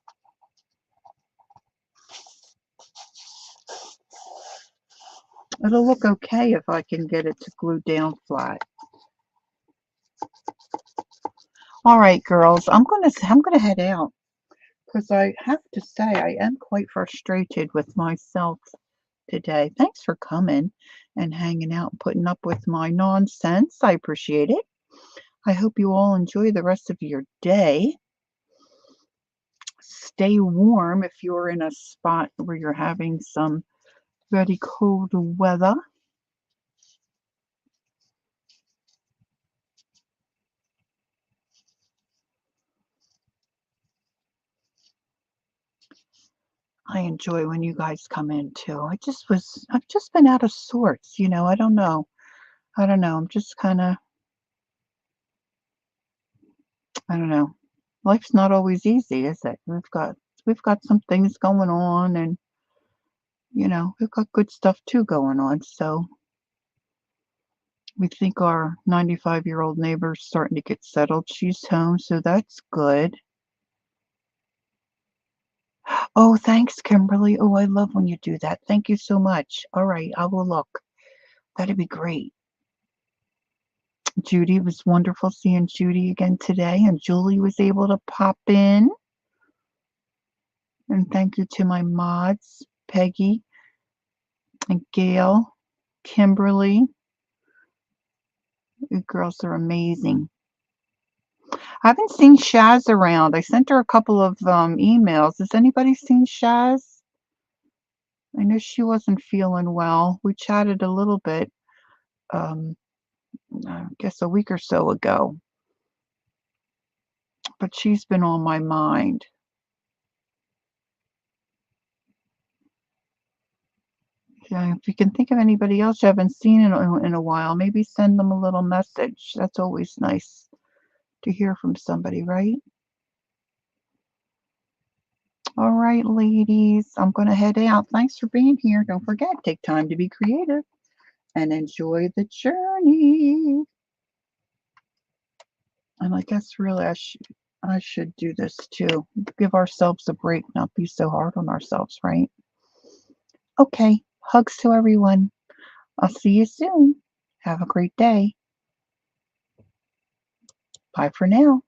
It'll look okay if I can get it to glue down flat. All right, girls, I'm gonna head out because I have to say I am quite frustrated with myself today. Thanks for coming and hanging out and putting up with my nonsense. I appreciate it. I hope you all enjoy the rest of your day. Stay warm if you're in a spot where you're having some very cold weather. I enjoy when you guys come in too. I've just been out of sorts, you know. I don't know. I'm just kind of, I don't know. Life's not always easy, is it? We've got some things going on, and you know, we've got good stuff too going on. So we think our 95-year-old neighbor's starting to get settled. She's home, so that's good. Oh, thanks, Kimberly. Oh, I love when you do that. Thank you so much. All right, I will look. That'd be great. Judy, it was wonderful seeing Judy again today, and Julie was able to pop in. And thank you to my mods, Peggy and Gail, Kimberly. You girls are amazing. I haven't seen Shaz around. I sent her a couple of emails. Has anybody seen Shaz? I know she wasn't feeling well. We chatted a little bit, I guess a week or so ago. But she's been on my mind. Yeah, if you can think of anybody else you haven't seen in a while, maybe send them a little message. That's always nice to hear from somebody, right? All right, ladies, I'm going to head out. Thanks for being here. Don't forget, take time to be creative and enjoy the journey. And I guess really I should do this too. Give ourselves a break, not be so hard on ourselves, right? Okay, hugs to everyone. I'll see you soon. Have a great day. Bye for now.